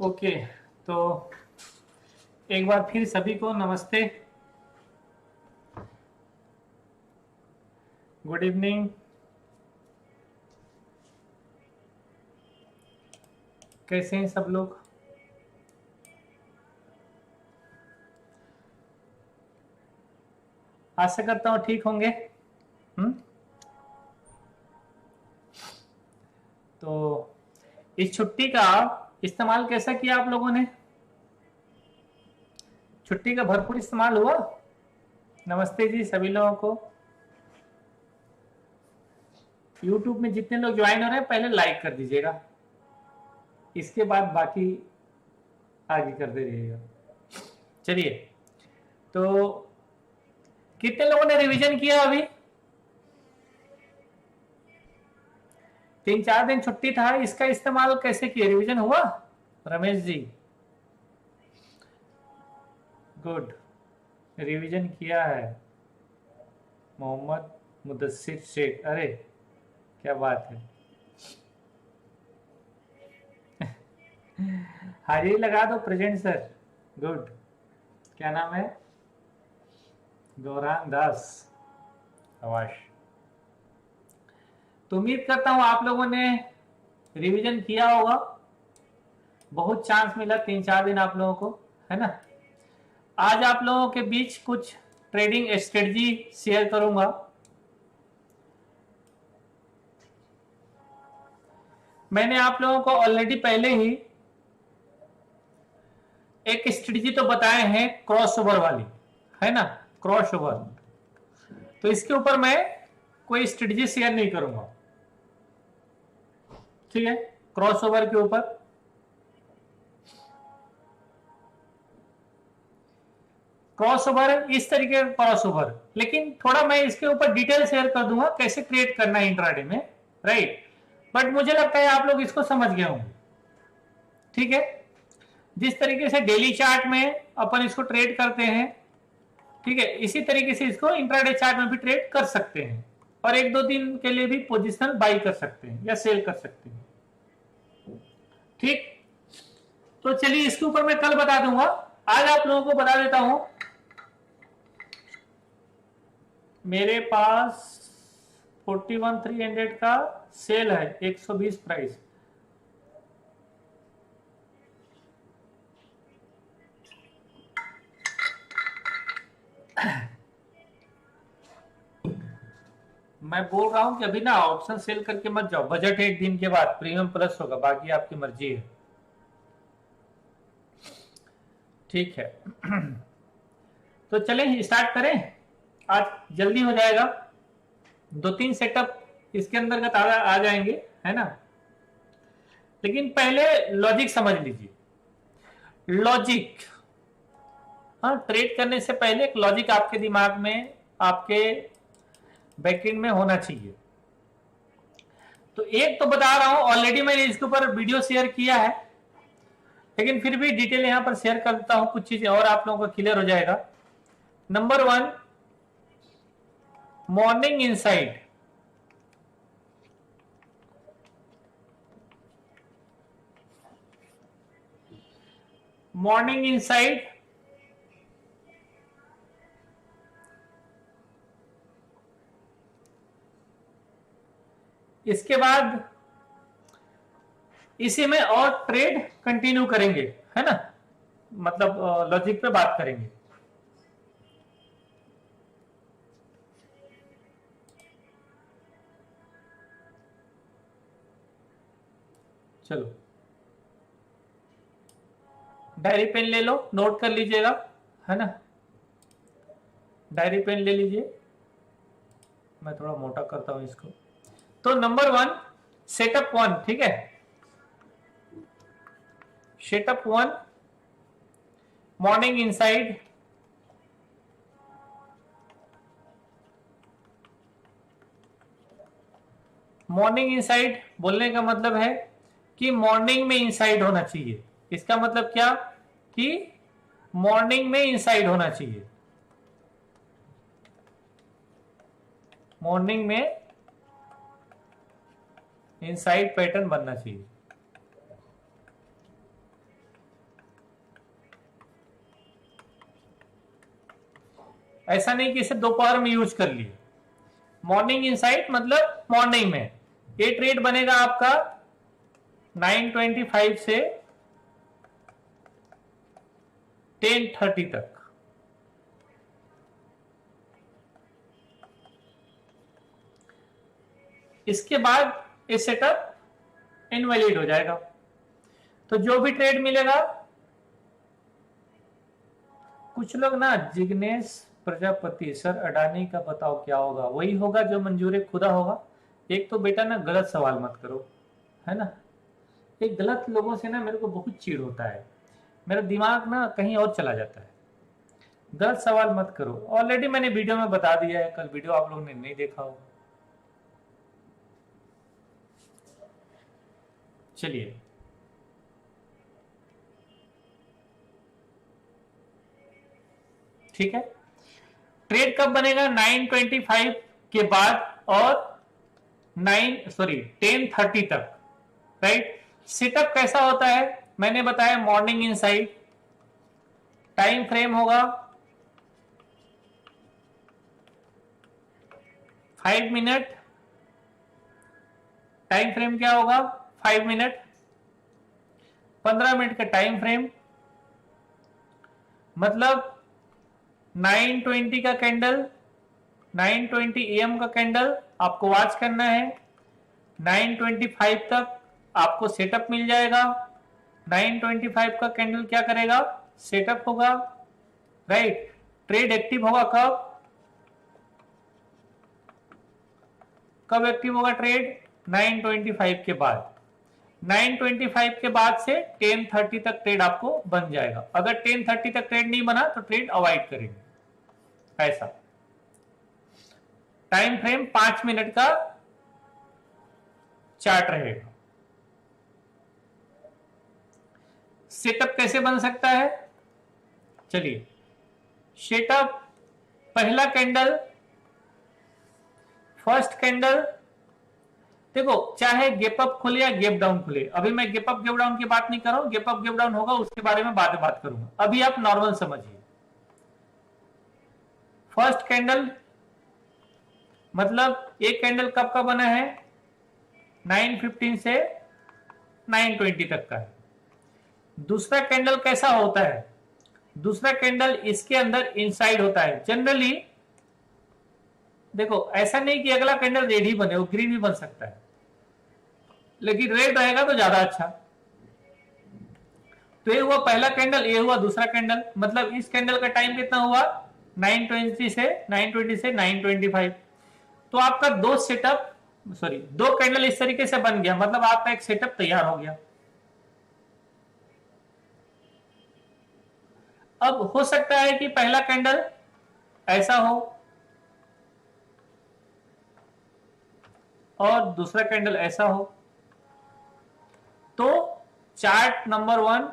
Okay, तो एक बार फिर सभी को नमस्ते, गुड इवनिंग। कैसे हैं सब लोग? आशा करता हूँ ठीक होंगे। तो इस छुट्टी का इस्तेमाल कैसा किया आप लोगों ने? छुट्टी का भरपूर इस्तेमाल हुआ? नमस्ते जी सभी लोगों को। YouTube में जितने लोग ज्वाइन हो रहे हैं पहले लाइक कर दीजिएगा, इसके बाद बाकी आगे करते रहिएगा। चलिए, तो कितने लोगों ने रिवीजन किया अभी? 3-4 दिन छुट्टी था, इसका इस्तेमाल कैसे किया? रिवीजन हुआ रमेश जी? गुड, रिवीजन किया है। मोहम्मद मुदस्सिर शेख, अरे क्या बात है। हाजिरी लगा दो प्रेजेंट सर। गुड, क्या नाम है? गौरांग दास, शाबाश। तो उम्मीद करता हूं आप लोगों ने रिवीजन किया होगा। बहुत चांस मिला 3-4 दिन आप लोगों को, है ना। आज आप लोगों के बीच कुछ ट्रेडिंग स्ट्रेटजी शेयर करूंगा। मैंने आप लोगों को ऑलरेडी पहले ही एक स्ट्रेटजी तो बताए हैं क्रॉसओवर वाली, है ना, क्रॉसओवर। तो इसके ऊपर मैं कोई स्ट्रेटजी शेयर नहीं करूंगा, ठीक है। क्रॉसओवर के ऊपर क्रॉसओवर, इस तरीके का क्रॉसओवर, लेकिन थोड़ा मैं इसके ऊपर डिटेल शेयर कर दूंगा कैसे क्रिएट करना है इंट्राडे में, राइट। बट मुझे लगता है आप लोग इसको समझ गए होंगे, ठीक है। जिस तरीके से डेली चार्ट में अपन इसको ट्रेड करते हैं, ठीक है, इसी तरीके से इसको इंट्राडे चार्ट में भी ट्रेड कर सकते हैं और 1-2 दिन के लिए भी पोजीशन बाई कर सकते हैं या सेल कर सकते हैं, ठीक। तो चलिए, इसके ऊपर मैं कल बता दूंगा, आज आप लोगों को बता देता हूं। मेरे पास 41,300 का सेल है, 120 प्राइस। मैं बोल रहा हूं कि अभी ना ऑप्शन सेल करके मत जाओ, बजट है 1 दिन के बाद, प्रीमियम प्लस होगा, बाकी आपकी मर्जी है, ठीक है। तो चलें स्टार्ट करें, आज जल्दी हो जाएगा। 2-3 सेटअप इसके अंतर्गत आ जाएंगे, है ना। लेकिन पहले लॉजिक समझ लीजिए। लॉजिक, हाँ, ट्रेड करने से पहले एक लॉजिक आपके दिमाग में, आपके बैकएंड में होना चाहिए। तो एक तो बता रहा हूं, ऑलरेडी मैंने इसके ऊपर वीडियो शेयर किया है, लेकिन फिर भी डिटेल यहां पर शेयर करता हूं, कुछ चीजें और आप लोगों को क्लियर हो जाएगा। Number 1, morning inside. Morning inside, इसके बाद इसी में और ट्रेड कंटिन्यू करेंगे, है ना, मतलब लॉजिक पे बात करेंगे। चलो, डायरी पेन ले लो, नोट कर लीजिएगा, है ना। डायरी पेन ले लीजिए, मैं थोड़ा मोटा करता हूं इसको। तो नंबर 1, सेटअप 1, ठीक है। Setup 1, morning inside. Morning inside बोलने का मतलब है कि मॉर्निंग में इनसाइड होना चाहिए। इसका मतलब क्या कि मॉर्निंग में इनसाइड होना चाहिए, मॉर्निंग में इनसाइड पैटर्न बनना चाहिए। ऐसा नहीं कि इसे दोपहर में यूज कर लिए। मॉर्निंग इनसाइट मतलब मॉर्निंग में ये ट्रेड बनेगा आपका 9:25 से 10:30 तक। इसके बाद ये सेटअप इनवैलिड हो जाएगा। तो जो भी ट्रेड मिलेगा, कुछ लोग ना जिग्नेश प्रजापति, सर अडानी का बताओ क्या होगा? वही होगा जो मंजूर खुदा होगा। एक तो बेटा ना गलत सवाल मत करो, है ना। एक गलत लोगों से ना मेरे को बहुत चिढ़ होता है, मेरा दिमाग ना कहीं और चला जाता है। गलत सवाल मत करो। ऑलरेडी मैंने वीडियो में बता दिया है, कल वीडियो आप लोगों ने नहीं देखा हो। चलिए, ठीक है। ट्रेड कब बनेगा? 9:25 के बाद और 10:30 तक, राइट। सेटअप कैसा होता है मैंने बताया, मॉर्निंग इनसाइड। टाइम फ्रेम होगा 5 मिनट। टाइम फ्रेम क्या होगा? 5 मिनट। 15 मिनट का टाइम फ्रेम, मतलब 9:20 का कैंडल, 9:20 AM का कैंडल आपको वॉच करना है। 9:25 तक आपको सेटअप मिल जाएगा। 9:25 का कैंडल क्या करेगा? सेटअप होगा, राइट। ट्रेड एक्टिव होगा कब? कब एक्टिव होगा ट्रेड? 9:25 के बाद। 9:25 के बाद से 10:30 तक ट्रेड आपको बन जाएगा। अगर 10:30 तक ट्रेड नहीं बना तो ट्रेड अवॉइड करेंगे। ऐसा टाइम फ्रेम 5 मिनट का चार्ट रहेगा। सेटअप कैसे बन सकता है? चलिए, सेटअप पहला कैंडल, फर्स्ट कैंडल, देखो चाहे गैप अप खुले या गैप डाउन खुले। अभी मैं गैप अप गैप डाउन की बात नहीं कर रहा हूं, गैप अप गैप डाउन होगा उसके बारे में बाद में बात करूंगा। अभी आप नॉर्मल समझिए। फर्स्ट कैंडल मतलब एक कैंडल कब का बना है? 9:15 से 9:20 तक का है। दूसरा कैंडल कैसा होता है? दूसरा कैंडल इसके अंदर इनसाइड होता है जनरली। देखो ऐसा नहीं कि अगला कैंडल रेड ही बने, वो ग्रीन भी बन सकता है, लेकिन रेड रहेगा तो ज्यादा अच्छा। तो ये हुआ पहला कैंडल, ये हुआ दूसरा कैंडल। मतलब इस कैंडल का टाइम कितना हुआ? 9:20 से 9:25। तो आपका दो कैंडल इस तरीके से बन गया, मतलब आपका एक सेटअप तैयार हो गया। अब हो सकता है कि पहला कैंडल ऐसा हो और दूसरा कैंडल ऐसा हो। तो चार्ट नंबर 1,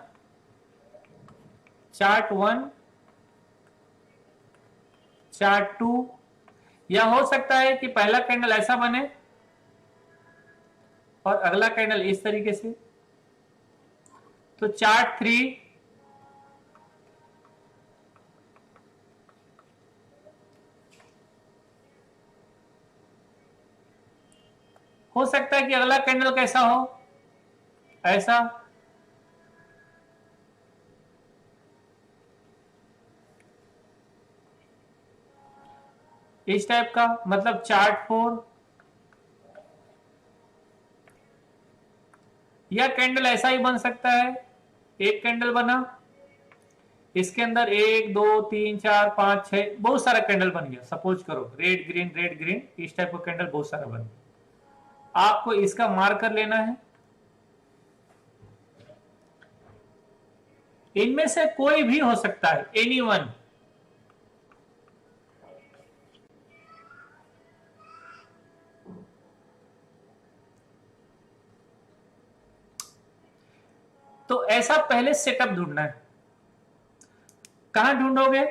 चार्ट 1, चार्ट 2, या हो सकता है कि पहला कैंडल ऐसा बने और अगला कैंडल इस तरीके से। तो चार्ट 3, हो सकता है कि अगला कैंडल कैसा हो? ऐसा। इस टाइप का, मतलब चार्ट 4, या कैंडल ऐसा ही बन सकता है। एक कैंडल बना, इसके अंदर 1 2 3 4 5 6 बहुत सारा कैंडल बन गया। सपोज करो रेड ग्रीन, इस टाइप का कैंडल बहुत सारा बन गया। आपको इसका मार्कर लेना है। इनमें से कोई भी हो सकता है, एनी वन। तो ऐसा पहले सेटअप ढूंढना है। कहां ढूंढोगे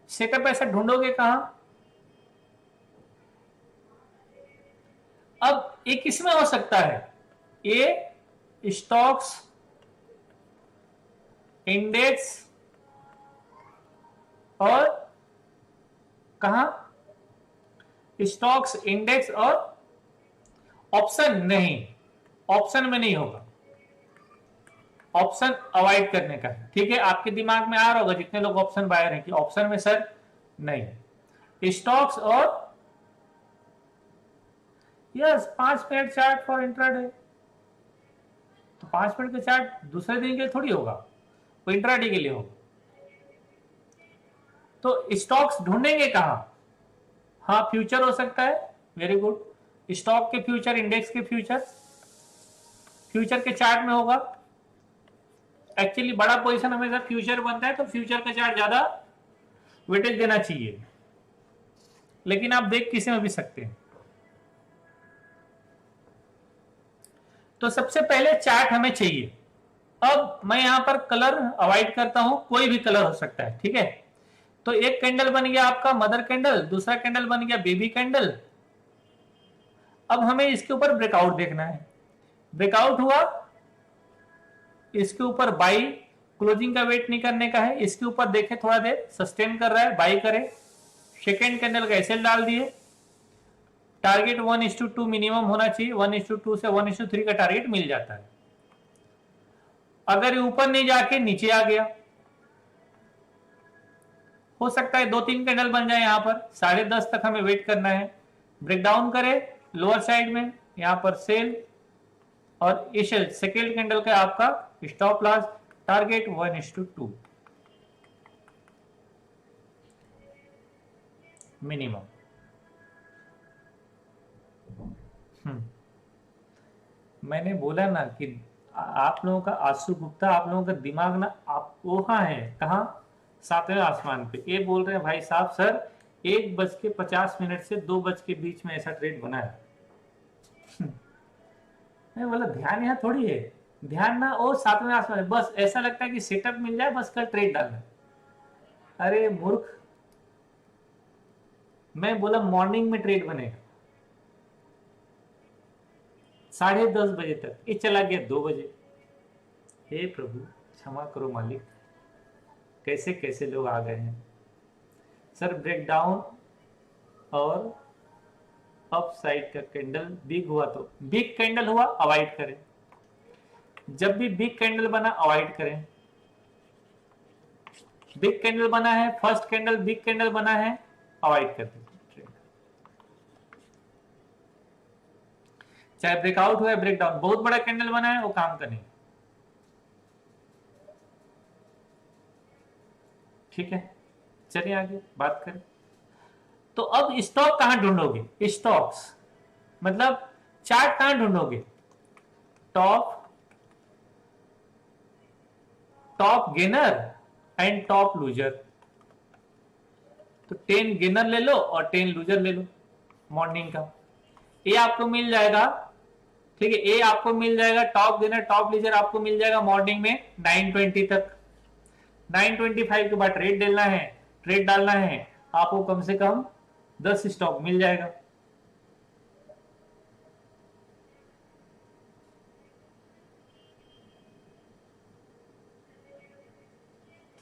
सेटअप? ऐसा ढूंढोगे कहां? अब ये किसमें हो सकता है? ये स्टॉक्स, इंडेक्स, और कहा स्टॉक्स, इंडेक्स और ऑप्शन नहीं, ऑप्शन में नहीं होगा, ऑप्शन अवॉइड करने का है। ठीक है, आपके दिमाग में आ रहा होगा जितने लोग ऑप्शन बायर हैं कि ऑप्शन में सर नहीं, स्टॉक्स और yes 5 minute chart for intraday. तो 5 मिनट का चार्ट दूसरे दिन के लिए थोड़ी होगा, वो इंट्राडे के लिए होगा। तो स्टॉक्स ढूंढेंगे कहां? हाँ फ्यूचर हो सकता है, वेरी गुड, स्टॉक के फ्यूचर, इंडेक्स के फ्यूचर, फ्यूचर के चार्ट में होगा। एक्चुअली बड़ा पोजीशन हमेशा फ्यूचर बनता है, तो फ्यूचर का चार्ट ज्यादा वेटेज देना चाहिए, लेकिन आप देख किसी में भी सकते हैं। तो सबसे पहले चार्ट हमें चाहिए। अब मैं यहां पर कलर अवॉइड करता हूं, कोई भी कलर हो सकता है, ठीक है। तो एक कैंडल बन गया आपका मदर कैंडल, दूसरा कैंडल बन गया बेबी कैंडल। अब हमें इसके ऊपर ब्रेकआउट देखना है। ब्रेकआउट हुआ, इसके ऊपर बाई, क्लोजिंग का वेट नहीं करने का है, इसके ऊपर देखें थोड़ा देर सस्टेन कर रहा है, बाई करें। सेकेंड कैंडल का एसएल डाल दिए, टारगेट 1:2 मिनिमम होना चाहिए, 1:2 से 1:3 का टारगेट मिल जाता है। अगर ये ऊपर नहीं जाके नीचे आ गया, हो सकता है 2-3 कैंडल बन जाए, यहां पर 10:30 तक हमें वेट करना है। ब्रेकडाउन करे लोअर साइड में, यहां पर सेल और इस सेकेंड कैंडल का आपका स्टॉप लॉस, टारगेट 1:2 मिनिमम। मैंने बोला ना कि आप लोगों का आशु गुप्ता, आप लोगों का दिमाग ना आप वहां है, कहा 7वें आसमान पे। ये बोल रहे हैं भाई साहब सर 1:50 से 2 बज के बीच में ऐसा ट्रेड बना है। मैं बोला ध्यान यहाँ थोड़ी है, ध्यान ना वो 7वें आसमान है, बस ऐसा लगता है कि सेटअप मिल जाए, बस कल ट्रेड डालना। अरे मूर्ख, मैं बोला मॉर्निंग में ट्रेड बनेगा 10:30 बजे तक, ये चला गया 2 बजे। हे प्रभु क्षमा करो मालिक, कैसे कैसे लोग आ गए हैं। सर ब्रेकडाउन और अप साइड का कैंडल बिग हुआ, तो बिग कैंडल हुआ अवॉइड करें, जब भी बिग कैंडल बना अवॉइड करें। बिग कैंडल बना है, फर्स्ट कैंडल बिग कैंडल बना है, अवॉइड कर दीजिए। चाहे ब्रेकआउट हुआ ब्रेकडाउन, बहुत बड़ा कैंडल बना है वो काम का नहीं, ठीक है। चलिए आगे बात करें। तो अब स्टॉक कहां ढूंढोगे? स्टॉक्स मतलब चार्ट कहां ढूंढोगे? Top gainer and top loser. तो 10 गेनर ले लो और 10 लूजर ले लो मॉर्निंग का, ये आपको मिल जाएगा, ठीक है। ये आपको मिल जाएगा, टॉप गेनर टॉप लूजर आपको मिल जाएगा मॉर्निंग में 9:20 तक। 9:25 के बाद ट्रेड डालना है आपको, कम से कम 10 स्टॉक मिल जाएगा।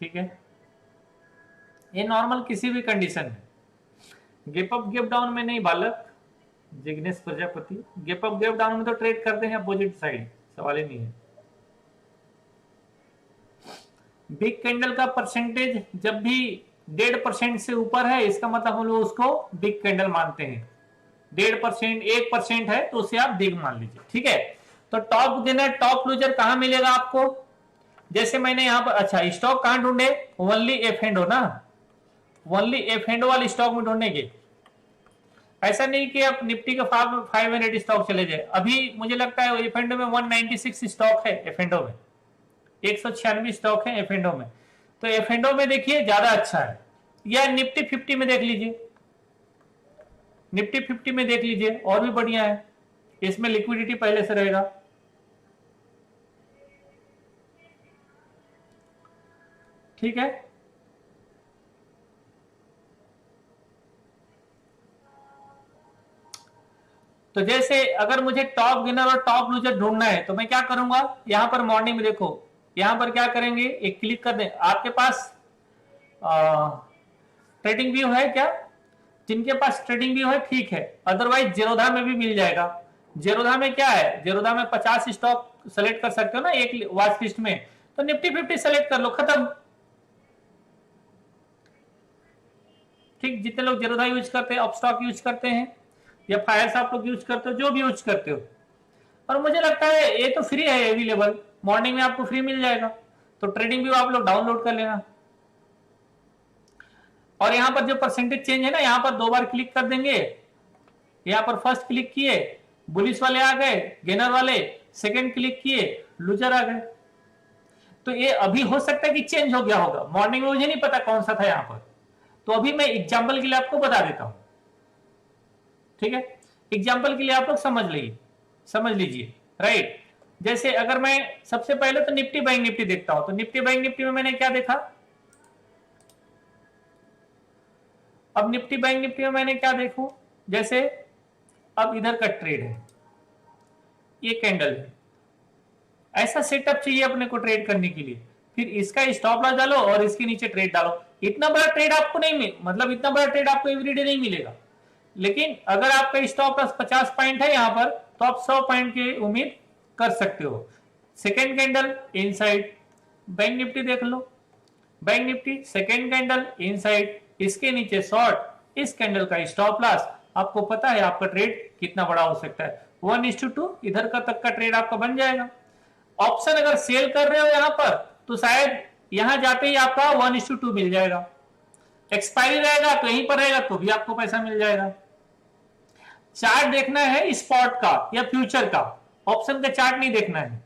ठीक है, ये नॉर्मल किसी भी कंडीशन में, गेप अप गेप डाउन में नहीं बालक Jignesh Prajapati, gap up gap down में तो ट्रेड करते हैं अपोजिट साइड, सवाल ही नहीं है। बिग कैंडल का परसेंटेज जब भी 1.5% से ऊपर है, इसका मतलब हम लोग उसको बिग कैंडल मानते हैं। 1.5%, 1% है तो उसे आप बिग मान लीजिए, ठीक है। तो टॉप गेनर टॉप लूजर कहां मिलेगा आपको? जैसे मैंने यहां पर, अच्छा स्टॉक कहां ढूंढे? ओनली एफ एंड हो ना, ओनली एफ एंड वाले स्टॉक में ढूंढेंगे। ऐसा नहीं कि आप निफ्टी का 500 स्टॉक चले जाए। अभी मुझे लगता है एफ एंड में 196 स्टॉक है, एफ एंड में 196 स्टॉक है एफ एंड में। तो एफ एंड में देखिए ज्यादा अच्छा है, या निफ्टी 50 में देख लीजिए, निफ्टी 50 में देख लीजिए और भी बढ़िया है, इसमें लिक्विडिटी पहले से रहेगा। ठीक है, तो जैसे अगर मुझे टॉप गेनर और टॉप लूजर ढूंढना है तो मैं क्या करूंगा? यहां पर मॉर्निंग में देखो, यहां पर क्या करेंगे, एक क्लिक कर दें, आपके पास ट्रेडिंग व्यू है क्या? जिनके पास ट्रेडिंग व्यू है ठीक है, अदरवाइज जेरोधा में भी मिल जाएगा। जेरोधा में क्या है, जेरोधा में 50 स्टॉक सेलेक्ट कर सकते हो ना एक वॉच लिस्ट में, तो निफ्टी 50 सेलेक्ट कर लो, खत्म। ठीक, जितने लोग जेरोधा यूज करते हैं, अपस्टॉक यूज करते हैं, या फायर्स आप लोग यूज करते हो, जो भी यूज करते हो, और मुझे लगता है ये तो फ्री है अवेलेबल, मॉर्निंग में आपको फ्री मिल जाएगा, तो ट्रेडिंग व्यू आप लोग डाउनलोड कर लेना। और यहां पर जो परसेंटेज चेंज है ना, यहां पर 2 बार क्लिक कर देंगे, यहां पर फर्स्ट क्लिक किए बुलिश वाले आ गए, गेनर वाले, सेकंड क्लिक किए लूजर आ गए। तो ये अभी हो सकता है कि चेंज हो गया होगा, मॉर्निंग में मुझे नहीं पता कौन सा था यहां पर, तो अभी मैं एग्जाम्पल के लिए आपको बता देता हूं, ठीक है? एग्जाम्पल के लिए आप लोग समझ लीजिए, राइट? जैसे अगर मैं सबसे पहले तो निफ्टी बैंक निफ्टी देखता हूं, तो निफ्टी बैंक निफ्टी में मैंने क्या देखा, अब निफ्टी बैंक निफ्टी में मैंने क्या देखूं, जैसे अब इधर का ट्रेड है, ये कैंडल है, ऐसा सेटअप चाहिए अपने को ट्रेड करने के लिए, फिर इसका स्टॉप लॉस डालो और इसके नीचे ट्रेड डालो। इतना बड़ा ट्रेड आपको नहीं मतलब इतना बड़ा ट्रेड आपको एवरीडे नहीं मिलेगा, लेकिन अगर आपका स्टॉप लॉस 50 पॉइंट है यहां पर, तो आप 100 पॉइंट की उम्मीद कर सकते हो। Second candle inside, bank Nifty देख लो, bank Nifty second candle inside, इसके नीचे शॉर्ट, इस कैंडल का स्टॉप लॉस, आपको पता है आपका ट्रेड कितना बड़ा हो सकता है, 1:2, इधर का तक का ट्रेड आपका बन जाएगा। ऑप्शन अगर सेल कर रहे हो यहां पर, तो शायद यहां जाते ही आपका 1:2 मिल जाएगा, एक्सपायरी रहेगा तो यहीं पर रहेगा तो भी आपको पैसा मिल जाएगा। चार्ट देखना है स्पॉट का या फ्यूचर का, ऑप्शन का चार्ट नहीं देखना है।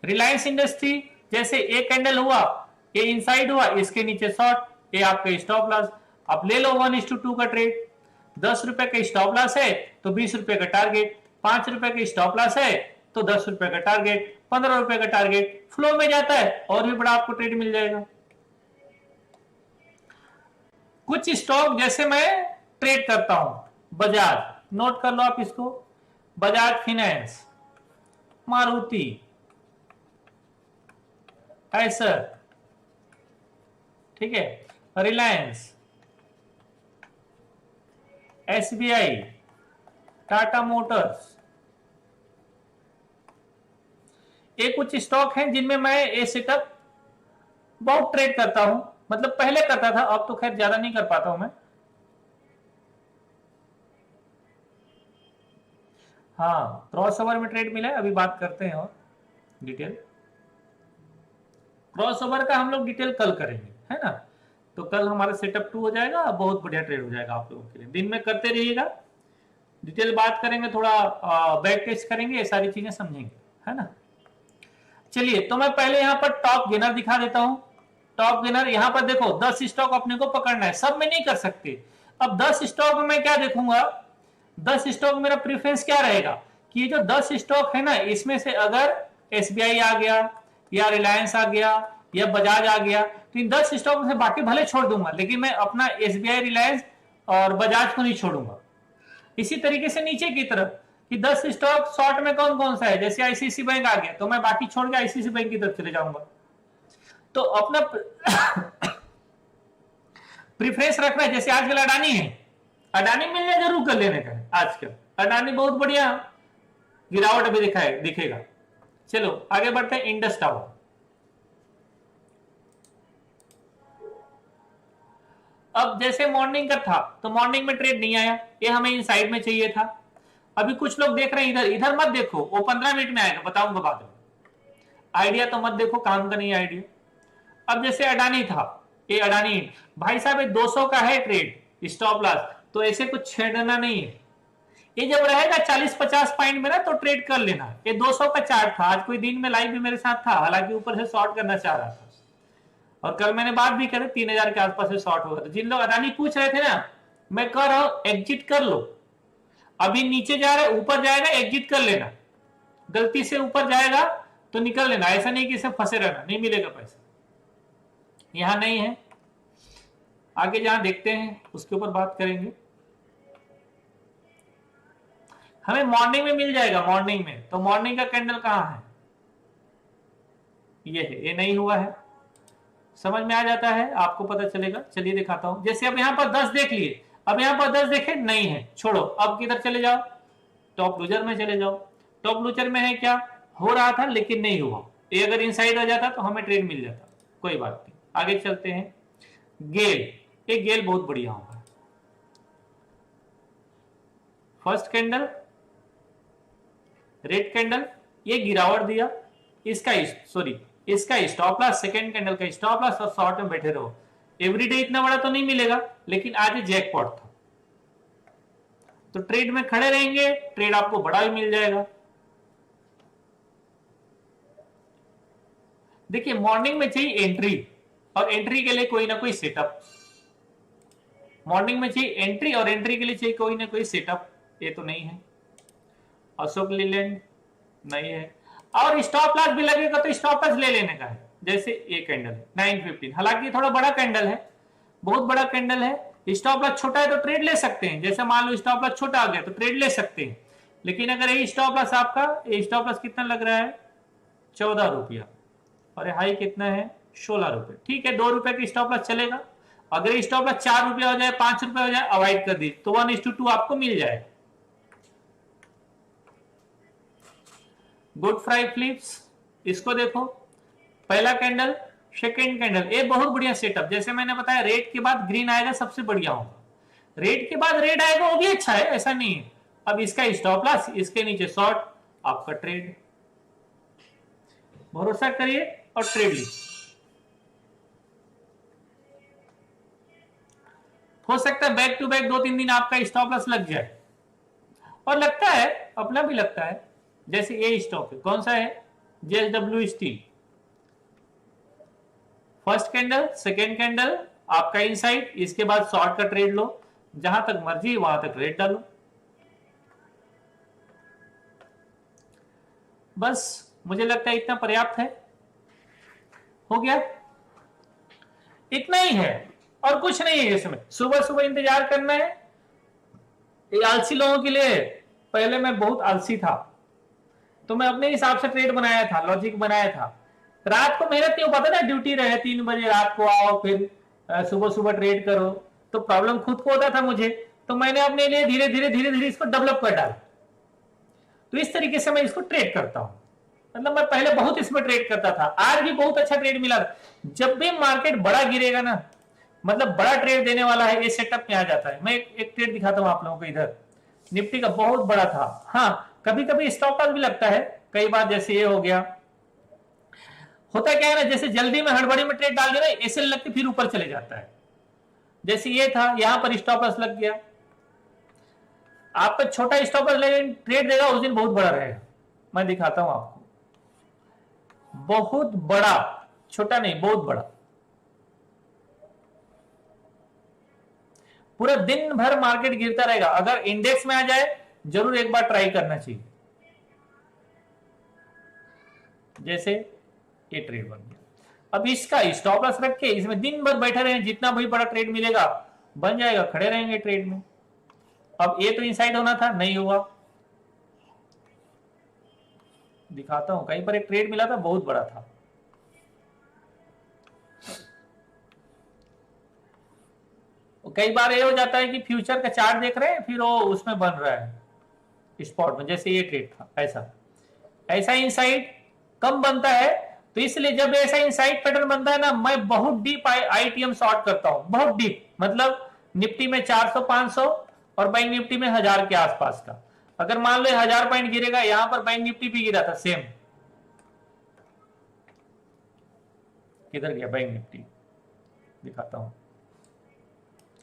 रिलायंस इंडस्ट्री जैसे एक कैंडल हुआ, ये इनसाइड हुआ, इसके नीचे शॉर्ट, ये आपका स्टॉप लॉस, आप ले लो 1:2 का ट्रेड। 10 रुपए का स्टॉप लॉस है तो 20 रुपए का टारगेट, 5 रुपए का स्टॉप लॉस है तो 10 रुपए का टारगेट, 15 रुपए का टारगेट, फ्लो में जाता है और भी बड़ा आपको ट्रेड मिल जाएगा। कुछ स्टॉक जैसे मैं ट्रेड करता हूं, बजाज, नोट कर लो आप इसको, बजाज फाइनेंस, मारुति, एसर, ठीक है, रिलायंस, एसबीआई, टाटा मोटर्स, ये कुछ स्टॉक हैं जिनमें मैं ये सेटअप बहुत ट्रेड करता हूं, मतलब पहले करता था, अब तो खैर ज्यादा नहीं कर पाता हूं मैं। हाँ, क्रॉस ओवर में ट्रेड मिला है, अभी बात करते हैं और डिटेल। क्रॉस ओवर का हम लोग डिटेल कल करेंगे, है ना? तो कल हमारा सेटअप 2 हो जाएगा, बहुत बढ़िया ट्रेड हो जाएगा आप लोगों के लिए, दिन में करते रहिएगा, डिटेल बात करेंगे, थोड़ा बैक टेस्ट करेंगे, ये सारी चीजें समझेंगे, है ना? चलिए, तो मैं पहले यहाँ पर टॉप गेनर दिखा देता हूं। टॉप गेनर यहाँ पर देखो, 10 स्टॉक अपने को पकड़ना है, सब में नहीं कर सकते। अब 10 स्टॉक में मैं क्या देखूंगा, 10 स्टॉक मेरा प्रेफरेंस क्या रहेगा कि ये जो 10 स्टॉक है ना, इसमें से अगर एसबीआई आ गया या रिलायंस आ गया या बजाज आ गया, तो इन 10 स्टॉक में से बाकी भले छोड़ दूंगा, लेकिन मैं अपना एसबीआई, रिलायंस और बजाज को नहीं छोड़ूंगा। इसी तरीके से नीचे की तरफ कि 10 स्टॉक शॉर्ट में कौन कौन सा है, जैसे आईसीआईसी बैंक आ गया तो मैं बाकी छोड़ के आईसीआईसी बैंक की तरफ चले जाऊंगा। तो अपना प्रेफरेंस रखना है। जैसे आजकल अडानी है, अडानी मिलने जरूर कर लेने का है, आजकल अडानी बहुत बढ़िया गिरावट अभी दिखेगा। चलो आगे बढ़ते हैं, इंडस टावर। अब जैसे मॉर्निंग का था तो मॉर्निंग में ट्रेड नहीं आया, ये हमें इनसाइड में चाहिए था। अभी कुछ लोग देख रहे हैं इधर, इधर मत देखो, वो 15 मिनट में आएगा, बताऊंगा बाद में। आइडिया तो मत देखो, काम का नहीं आइडिया। अब जैसे अडानी था, ये अडानी भाई साहब, ये 200 का है ट्रेड स्टॉप लॉस, तो ऐसे कुछ छेड़ना नहीं है। ये जब रहेगा 40-50 पॉइंट में ना, तो ट्रेड कर लेना। ये 200 का चार्ट था, आज कोई दिन में लाइव भी मेरे साथ था, हालांकि ऊपर से शॉर्ट करना चाह रहा था, और कल मैंने बात भी करी, 3000 के आसपास से शॉर्ट होगा। तो जिन लोग अडानी पूछ रहे थे ना, मैं कह रहा हूं एग्जिट कर लो। अभी नीचे जा रहा है, ऊपर जाएगा, एग्जिट कर लेना। गलती से ऊपर जाएगा तो निकल लेना, ऐसा नहीं कि इसे फंसे रहना, नहीं मिलेगा पैसा। यहां नहीं है, आगे जहां देखते हैं उसके ऊपर बात करेंगे। हमें मॉर्निंग में मिल जाएगा, मॉर्निंग में। तो मॉर्निंग का कैंडल कहां है, ये है, ये नहीं हुआ है, समझ में आ जाता है, आपको पता चलेगा। चलिए दिखाता हूं, जैसे अब यहाँ पर 10 देख लिए, अब यहाँ पर 10 देखे नहीं है, छोड़ो, अब किधर चले जाओ, टॉप लूजर में चले जाओ। टॉप लूजर में है क्या, हो रहा था लेकिन नहीं हुआ, ये अगर इनसाइड हो जाता तो हमें ट्रेड मिल जाता, कोई बात नहीं। आगे चलते हैं, गेल, ये गेल बहुत बढ़िया होगा। फर्स्ट कैंडल रेड कैंडल, ये गिरावट दिया, इसका स्टॉप लॉस, सेकंड कैंडल का स्टॉप लॉस, और शॉर्ट में बैठे रहो। एवरीडे इतना बड़ा तो नहीं मिलेगा, लेकिन आज जैकपॉट था, तो ट्रेड में खड़े रहेंगे, ट्रेड आपको बड़ा भी मिल जाएगा। देखिए मॉर्निंग में चाहिए एंट्री, और एंट्री के लिए कोई ना कोई सेटअप। मॉर्निंग में चाहिए एंट्री, और एंट्री के लिए चाहिए कोई ना कोई सेटअप। ये तो नहीं है, अशोक लीलैंड नहीं है, और स्टॉप लॉस भी लगेगा तो स्टॉप लॉस ले लेने का है। जैसे ये कैंडल है 915, हालांकि थोड़ा बड़ा कैंडल है, बहुत बड़ा कैंडल है। स्टॉप लॉस छोटा है तो ट्रेड ले सकते हैं, जैसे मान लो स्टॉप लॉस छोटा आ गया तो ट्रेड ले सकते हैं। लेकिन अगर ये स्टॉप लॉस आपका, स्टॉप लॉस कितना लग रहा है 14 रुपया, और हाई कितना है 16 रुपए, ठीक है 2 रुपए की स्टॉप लॉस चलेगा। अगर स्टॉप लॉस 4 रुपया हो जाए, 5 रुपया हो जाए, अवॉइड कर दी तो 1:2 आपको मिल जाए। गुड फ्राइडे फ्लिप्स, इसको देखो, पहला कैंडल, सेकेंड कैंडल, ये बहुत बढ़िया सेटअप। जैसे मैंने बताया रेड के बाद ग्रीन आएगा सबसे बढ़िया होगा, रेड के बाद रेड आएगा वो भी अच्छा है, ऐसा नहीं है। अब इसका स्टॉप लॉस, इसके नीचे शॉर्ट, आपका ट्रेड, भरोसा करिए और ट्रेड लीजिए। हो सकता है बैक टू बैक 2-3 दिन आपका स्टॉप लॉस लग जाए, और लगता है, अपना भी लगता है। जैसे ये स्टॉक है, कौन सा है, JSW steel, first candle, second candle आपका इनसाइड, इसके बाद शॉर्ट का ट्रेड लो, जहां तक मर्जी वहां तक रेट डालो। बस मुझे लगता है इतना पर्याप्त है, हो गया, इतना ही है और कुछ नहीं है इसमें। सुबह सुबह इंतजार करना है, ये आलसी लोगों के लिए। पहले मैं बहुत आलसी था, तो मैं अपने हिसाब से ट्रेड बनाया था, लॉजिक बनाया था। रात को मेहनत नहीं हो पाता ना, ड्यूटी रहे 3 बजे रात को आओ, फिर सुबह सुबह ट्रेड करो, तो प्रॉब्लम खुद को होता था मुझे। तो मैंने अपने लिए धीरे धीरे इसको डेवलप कर डाला। तो इस तरीके से मैं इसको ट्रेड करता हूं। मतलब मैं पहले बहुत इसमें ट्रेड करता था, आज भी बहुत अच्छा ट्रेड मिला। जब भी मार्केट बड़ा गिरेगा ना, मतलब बड़ा ट्रेड देने वाला है, ये सेटअप में आ जाता है। मैं एक ट्रेड दिखाता हूं आप लोगों को, इधर निफ्टी का बहुत बड़ा था। हाँ, कभी कभी स्टॉप लॉस भी लगता है, कई बार जैसे ये हो गया। होता क्या है ना, जैसे जल्दी में हड़बड़ी में ट्रेड डाल देना, ऐसे लगती फिर ऊपर चले जाता है। जैसे ये था, यहां पर स्टॉप लॉस लग गया, आपका छोटा स्टॉप लॉस लेकिन ट्रेड देगा उस दिन बहुत बड़ा रहेगा। मैं दिखाता हूं आपको, बहुत बड़ा, छोटा नहीं, बहुत बड़ा। पूरा दिन भर मार्केट गिरता रहेगा। अगर इंडेक्स में आ जाए, जरूर एक बार ट्राई करना चाहिए। जैसे ये ट्रेड बन गया, अब इसका स्टॉप लॉस रख के इसमें दिन भर बैठे रहे, जितना भी बड़ा ट्रेड मिलेगा बन जाएगा, खड़े रहेंगे ट्रेड में। अब ये तो इनसाइड होना था, नहीं हुआ। दिखाता हूं, कहीं पर एक ट्रेड मिला था, बहुत बड़ा था। कई बार ये हो जाता है कि फ्यूचर का चार्ट देख रहे हैं, फिर वो उसमें बन रहा है स्पॉट में। जैसे ये ट्रेड था, ऐसा इनसाइड कम बनता है, तो इसलिए जब ऐसा इनसाइड पैटर्न बनता है ना, मैं बहुत डीप आईटीएम शॉर्ट करता हूं, बहुत डीप। मतलब निफ्टी में 400-500 और बैंक निफ्टी में 1000 के आसपास का। अगर मान लो 1000 पॉइंट गिरेगा, यहां पर बैंक निफ्टी भी गिरा था सेम। किधर गया बैंक निफ्टी, दिखाता हूं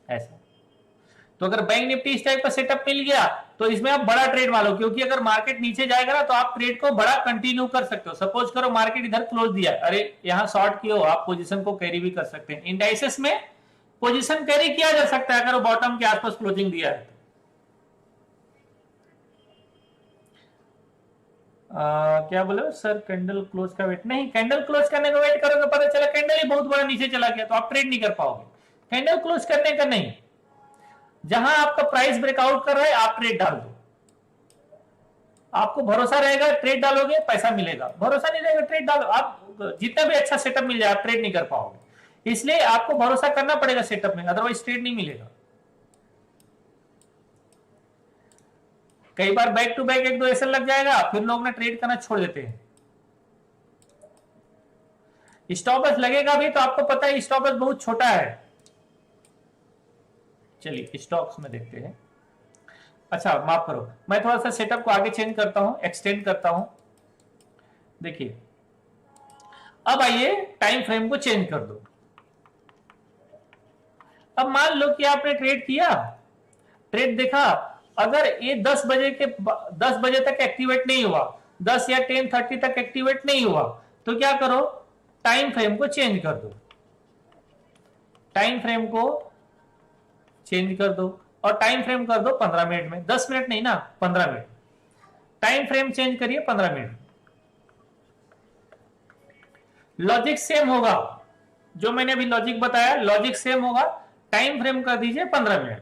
ऐसा। तो अगर बैंक निफ्टी इस टाइप का सेटअप मिल गया, तो इसमें आप बड़ा ट्रेड मारो, क्योंकि अगर मार्केट नीचे जाएगा ना, तो आप ट्रेड को बड़ा कंटिन्यू कर सकते हो। सपोज करो मार्केट इधर क्लोज दिया, अरे यहां शॉर्ट किया हो, आप पोजीशन को कैरी भी कर सकते हैं। इंडाइसेस में पोजीशन कैरी किया जा सकता है, अगर वो बॉटम के आसपास क्लोजिंग दिया है। क्या बोले सर, कैंडल क्लोज का वेट नहीं, कैंडल क्लोज करने का वेट करोगे, पता चला कैंडल ही बहुत बड़ा नीचे चला गया, तो आप ट्रेड नहीं कर पाओगे। कैंडल क्लोज करने का नहीं, जहां आपका प्राइस ब्रेकआउट कर रहा है आप ट्रेड डाल दो। आपको भरोसा रहेगा, ट्रेड डालोगे पैसा मिलेगा। भरोसा नहीं रहेगा, ट्रेड डालो। आप जितना भी अच्छा सेटअप मिल जाए, आप ट्रेड नहीं कर पाओगे। इसलिए आपको भरोसा करना पड़ेगा सेटअप में, अदरवाइज ट्रेड नहीं मिलेगा। कई बार बैक टू बैक एक दो ऐसा लग जाएगा, फिर लोग ना ट्रेड करना छोड़ देते हैं। स्टॉप लॉस लगेगा भी तो आपको पता है स्टॉप लॉस बहुत छोटा है। चलिए स्टॉक्स में देखते हैं। अच्छा माफ करो, मैं थोड़ा सा सेटअप को आगे चेंज करता हूं, एक्सटेंड करता हूं। देखिए अब आइए टाइम फ्रेम को चेंज कर दो। अब मान लो कि आपने ट्रेड किया, ट्रेड देखा, अगर ये 10 बजे तक एक्टिवेट नहीं हुआ, 10 या 10:30 तक एक्टिवेट नहीं हुआ, तो क्या करो, टाइम फ्रेम को चेंज कर दो। टाइम फ्रेम को चेंज कर दो और टाइम फ्रेम कर दो 15 मिनट में, 10 मिनट नहीं ना, 15 मिनट। टाइम फ्रेम चेंज करिए 15 मिनट। लॉजिक सेम होगा, जो मैंने अभी लॉजिक बताया लॉजिक सेम होगा। टाइम फ्रेम कर दीजिए 15 मिनट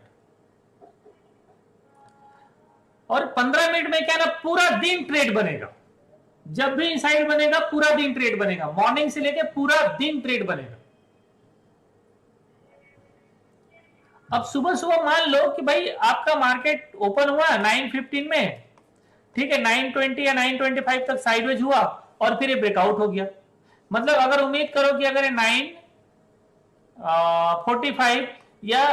और 15 मिनट में क्या ना पूरा दिन ट्रेड बनेगा। जब भी इनसाइड बनेगा पूरा दिन ट्रेड बनेगा, मॉर्निंग से लेके पूरा दिन ट्रेड बनेगा। अब सुबह सुबह मान लो कि भाई आपका मार्केट ओपन हुआ 9:15 में, ठीक है, 9:20 या 9:25 तक साइडवेज हुआ और फिर ये ब्रेकआउट हो गया। मतलब अगर उम्मीद करो कि अगर 9:45 या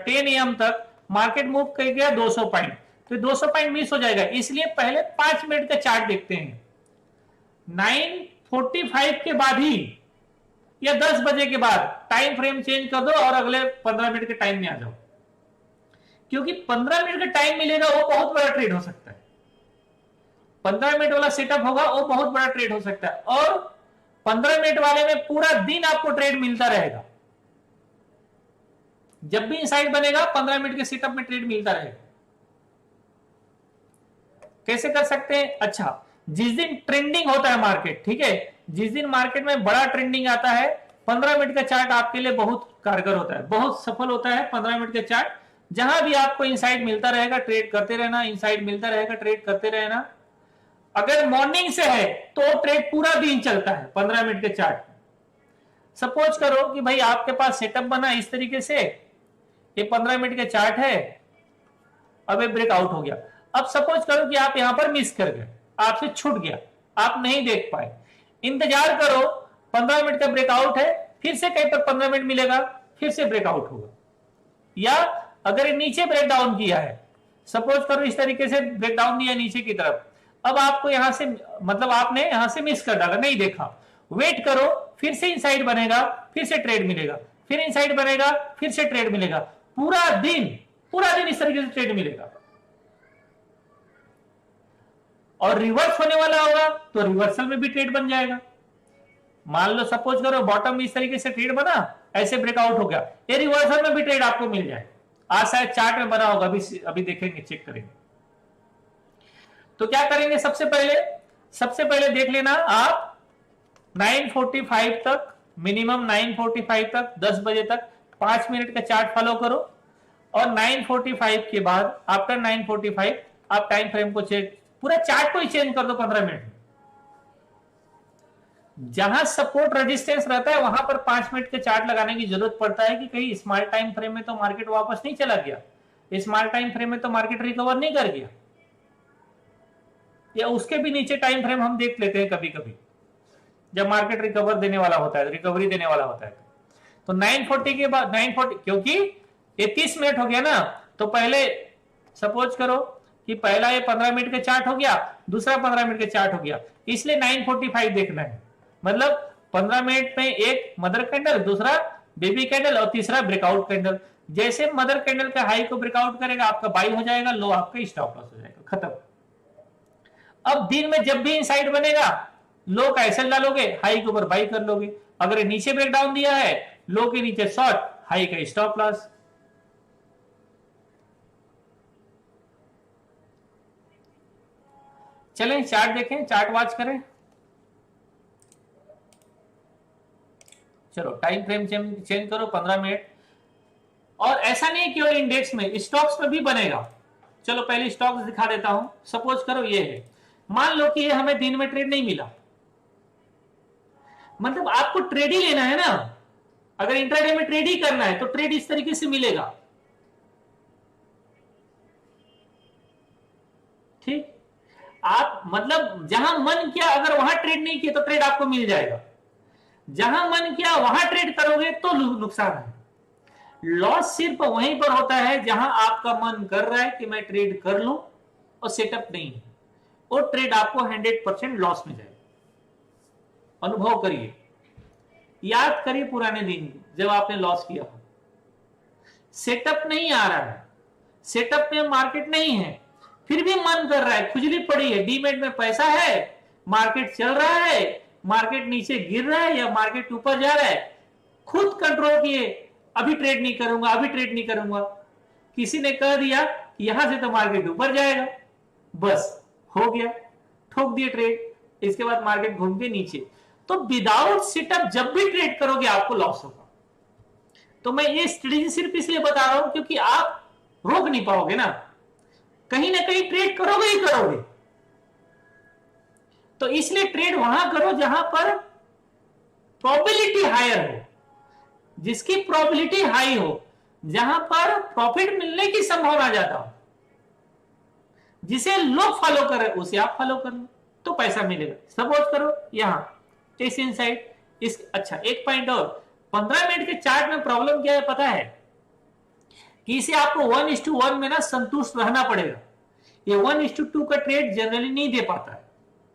10 AM तक मार्केट मूव कर गया 200 पॉइंट, तो 200 पॉइंट मिस हो जाएगा। इसलिए पहले 5 मिनट का चार्ट देखते हैं। 9:45 के बाद ही या 10 बजे के बाद टाइम फ्रेम चेंज कर दो और अगले 15 मिनट के टाइम में आ जाओ, क्योंकि 15 मिनट का टाइम मिलेगा वो बहुत बड़ा ट्रेड हो सकता है। 15 मिनट वाला सेटअप होगा वो बहुत बड़ा ट्रेड हो सकता है, और 15 मिनट वाले में पूरा दिन आपको ट्रेड मिलता रहेगा। जब भी इनसाइड बनेगा 15 मिनट के सेटअप में ट्रेड मिलता रहेगा। कैसे कर सकते हैं? अच्छा, जिस दिन ट्रेंडिंग होता है मार्केट, ठीक है, जिस दिन मार्केट में बड़ा ट्रेंडिंग आता है, 15 मिनट का चार्ट आपके लिए बहुत कारगर होता है, बहुत सफल होता है 15 मिनट का चार्ट। जहां भी आपको इनसाइड मिलता रहेगा ट्रेड करते रहना, इनसाइड मिलता रहेगा ट्रेड करते रहना। अगर मॉर्निंग से है तो ट्रेड पूरा दिन चलता है 15 मिनट के चार्ट। सपोज करो कि भाई आपके पास सेटअप बना इस तरीके से, ये 15 मिनट का चार्ट है, अब ये ब्रेकआउट हो गया। अब सपोज करो कि आप यहां पर मिस कर गए, आपसे छूट गया, आप नहीं देख पाए। इंतजार करो, 15 मिनट का ब्रेकआउट है, फिर से कहीं पर 15 मिनट मिलेगा, फिर से ब्रेकआउट होगा। या अगर नीचे ब्रेकडाउन किया है, सपोज करो इस तरीके से ब्रेकडाउन दिया नीचे की तरफ, अब आपको यहां से मतलब आपने यहां से मिस कर डाला, नहीं देखा, वेट करो, फिर से इनसाइड बनेगा, फिर से ट्रेड मिलेगा, फिर इनसाइड बनेगा, फिर से ट्रेड मिलेगा। पूरा दिन इस तरीके से ट्रेड मिलेगा। और रिवर्स होने वाला होगा तो रिवर्सल में भी ट्रेड बन जाएगा। मान लो सपोज करो बॉटम में इस तरीके से ट्रेड बना, ऐसे ब्रेकआउट हो गया, ये रिवर्सल में भी ट्रेड आपको मिल जाए। आज शायद चार्ट में बना होगा, अभी देखेंगे, चेक करेंगे। तो क्या करेंगे, सबसे पहले देख लेना आप 9:45 तक, मिनिमम 9:45 तक, 10 बजे तक 5 मिनट का चार्ट फॉलो करो। और 9:45 के बाद आफ्टर 9:45 आप टाइम फ्रेम को चेक, पूरा चार्ट को ही चेंज कर दो 15 मिनट में। जहां सपोर्ट रेजिस्टेंस रहता है वहां पर 5 मिनट के चार्ट लगाने की जरूरत पड़ता है कि कहीं स्मॉल टाइम फ्रेम में तो मार्केट वापस नहीं चला गया, स्मॉल टाइम फ्रेम में तो मार्केट रिकवर नहीं कर गया, या उसके भी नीचे टाइम फ्रेम हम देख लेते हैं कभी कभी, जब मार्केट रिकवरी देने वाला होता है। तो 9:40 के बाद 9:40, क्योंकि ये 30 मिनट हो गया ना, तो पहले सपोज करो कि पहला ये 15 मिनट का चार्ट हो गया, दूसरा 15 मिनट का चार्ट हो गया, इसलिए 9:45 देखना है। मतलब 15 मिनट में एक मदर कैंडल, दूसरा बेबी कैंडल और तीसरा ब्रेकआउट कैंडल। जैसे मदर कैंडल का हाई को ब्रेकआउट करेगा आपका बाई हो जाएगा, लो आपका स्टॉप लॉस हो जाएगा, खत्म। अब दिन में जब भी इनसाइड बनेगा, लो का एसएल डालोगे, हाई के ऊपर बाई कर लोगे। अगर नीचे ब्रेकडाउन दिया है, लो के नीचे शॉर्ट, हाई का स्टॉप लॉस। चलें चार्ट देखें, चार्ट वॉच करें। चलो टाइम फ्रेम चेंज करो 15 मिनट। और ऐसा नहीं केवल इंडेक्स में, स्टॉक्स में भी बनेगा। चलो पहले स्टॉक्स दिखा देता हूं। सपोज करो ये है, मान लो कि ये हमें दिन में ट्रेड नहीं मिला, मतलब आपको ट्रेड ही लेना है ना, अगर इंट्राडे में ट्रेड ही करना है तो ट्रेड इस तरीके से मिलेगा, ठीक। आप मतलब जहां मन किया अगर वहां ट्रेड नहीं किया तो ट्रेड आपको मिल जाएगा, जहां मन किया वहां ट्रेड करोगे तो नुकसान है। लॉस सिर्फ वहीं पर होता है जहां आपका मन कर रहा है कि मैं ट्रेड कर लूं और सेटअप नहीं है, और ट्रेड आपको 100% लॉस में जाएगा। अनुभव करिए, याद करिए पुराने दिन जब आपने लॉस किया हो, सेटअप नहीं आ रहा है, सेटअप में मार्केट नहीं है, फिर भी मन कर रहा है, खुजली पड़ी है, डीमेट में पैसा है, मार्केट चल रहा है, मार्केट नीचे गिर रहा है या मार्केट ऊपर जा रहा है, खुद कंट्रोल किए अभी ट्रेड नहीं करूंगा, अभी ट्रेड नहीं करूंगा, किसी ने कह दिया कि यहां से तो मार्केट ऊपर जाएगा, बस हो गया, ठोक दिए ट्रेड, इसके बाद मार्केट घूम के नीचे। तो विदाउट सेटअप जब भी ट्रेड करोगे आपको लॉस होगा। तो मैं ये स्ट्रेटेजी सिर्फ इसलिए बता रहा हूं क्योंकि आप रोक नहीं पाओगे ना, कहीं ना कहीं ट्रेड करोगे ही करोगे। तो इसलिए ट्रेड वहां करो जहां पर प्रोबेबिलिटी हायर हो, जिसकी प्रोबेबिलिटी हाई हो, जहां पर प्रॉफिट मिलने की संभावना ज्यादा हो, जिसे लोग फॉलो कर रहे उसे आप फॉलो कर लो तो पैसा मिलेगा। सपोज करो यहां इस इनसाइड इस, अच्छा एक पॉइंट और, 15 मिनट के चार्ट में प्रॉब्लम क्या है पता है कि इसे आपको 1:1 में ना संतुष्ट रहना पड़ेगा। ये 1:2 का ट्रेड जनरली नहीं दे पाता है,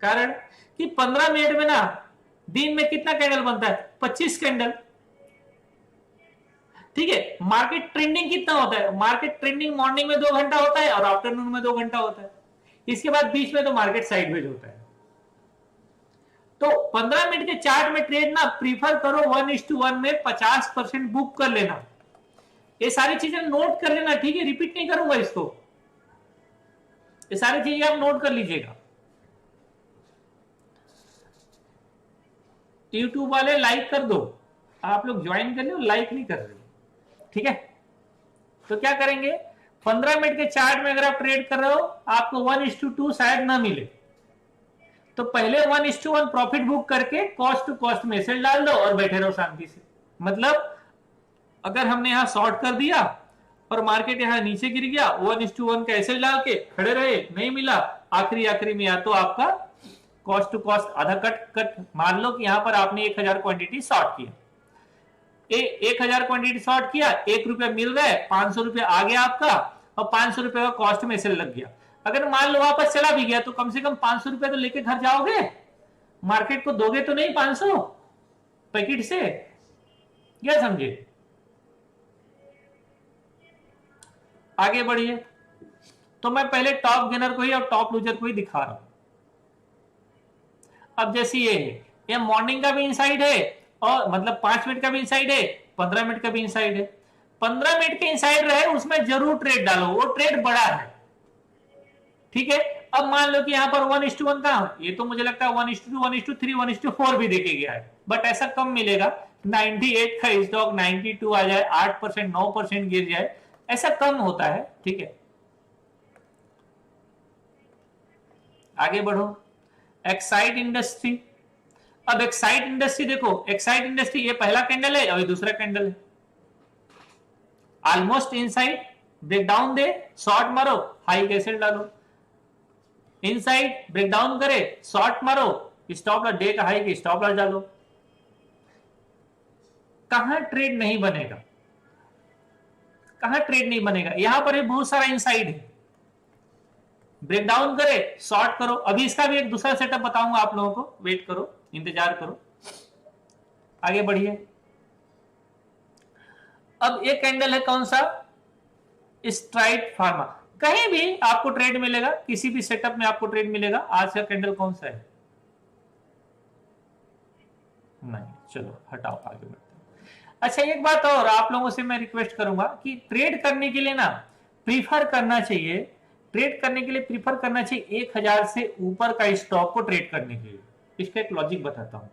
कारण कि 15 मिनट में ना दिन में कितना कैंडल बनता है, 25 कैंडल, ठीक है। मार्केट ट्रेंडिंग कितना होता है, मार्केट ट्रेंडिंग मॉर्निंग में 2 घंटा होता है और आफ्टरनून में 2 घंटा होता है, इसके बाद बीच में तो मार्केट साइडवेज होता है। तो 15 मिनट के चार्ट में ट्रेड ना प्रीफर करो 1:1 में 50% बुक कर लेना। ये सारी चीजें नोट कर लेना, ठीक है, रिपीट नहीं करूंगा इसको, ये सारी चीजें आप नोट कर लीजिएगा। यूट्यूब वाले लाइक कर दो, आप लोग ज्वाइन कर लो, लाइक नहीं कर रहे, ठीक है। तो क्या करेंगे, 15 मिनट के चार्ट में अगर आप ट्रेड कर रहे हो आपको 1:2 शायद ना मिले, तो पहले 1:1 प्रॉफिट बुक करके कॉस्ट टू कॉस्ट में सेल डाल दो और बैठे रहो शांति से। मतलब अगर हमने यहां शॉर्ट कर दिया और मार्केट यहां नीचे गिर गया, 1:1 का एसेल डाल के खड़े रहे, नहीं मिला, आखिरी में या तो आपका कॉस्ट टू कॉस्ट आधा कट। मान लो कि यहां पर आपने 1000 क्वांटिटी शॉर्ट किया, 1000 क्वांटिटी शॉर्ट किया, 1 रुपया मिल रहा है, 500 रुपया आ गया आपका और 500 रुपये का कॉस्ट में सेल लग गया। अगर मान लो वापस चला भी गया तो कम से कम 500 रुपए तो लेके घर जाओगे, मार्केट को दोगे तो नहीं 500 पैकेट से, क्या समझे। आगे बढ़िए, तो मैं पहले टॉप गेनर को ही और टॉप लूजर को ही दिखा रहा हूं। अब जैसे ये है, ये मॉर्निंग का भी इनसाइड है और मतलब 5 मिनट का भी इनसाइड है, 15 मिनट का भी इनसाइड है। 15 मिनट के इनसाइड रहे उसमें जरूर ट्रेड डालो, वो ट्रेड बड़ा है, ठीक है। अब मान लो कि यहां पर 1:1 का, ये तो मुझे लगता है 1:2, 1:3, 1:4 भी देखे गया है, बट ऐसा कम मिलेगा। 98 का स्टॉक 92 आ जाए, 8% 9% गिर जाए, ऐसा कम होता है, ठीक है। आगे बढ़ो, एक्साइड इंडस्ट्री। अब एक्साइड इंडस्ट्री देखो, एक्साइड इंडस्ट्री ये पहला कैंडल है और ये दूसरा कैंडल है, ऑलमोस्ट इनसाइड, ब्रेकडाउन दे, शॉर्ट मारो, हाई कैसे डालो, इनसाइड ब्रेकडाउन करे, शॉर्ट मारो, स्टॉप लॉस, डे का हाई की स्टॉप लॉस डालो। कहां ट्रेड नहीं बनेगा, कहां ट्रेड नहीं बनेगा, यहां पर बहुत सारा इनसाइड है, ब्रेकडाउन करे, शॉर्ट करो। अभी इसका भी एक दूसरा सेटअप बताऊंगा आप लोगों को, वेट करो, इंतजार करो, आगे बढ़िए। अब एक कैंडल है कौन सा, स्ट्राइड फार्मा, कहीं भी आपको ट्रेड मिलेगा, किसी भी सेटअप में आपको ट्रेड मिलेगा। आज का कैंडल कौन सा है, नहीं, चलो हटाओ, आगे बढ़ते हैं। अच्छा एक बात और आप लोगों से मैं रिक्वेस्ट करूंगा कि ट्रेड करने के लिए ना प्रीफर करना चाहिए, ट्रेड करने के लिए प्रीफर करना चाहिए 1000 से ऊपर का स्टॉक को ट्रेड करने के लिए। इसका एक लॉजिक बताता हूं,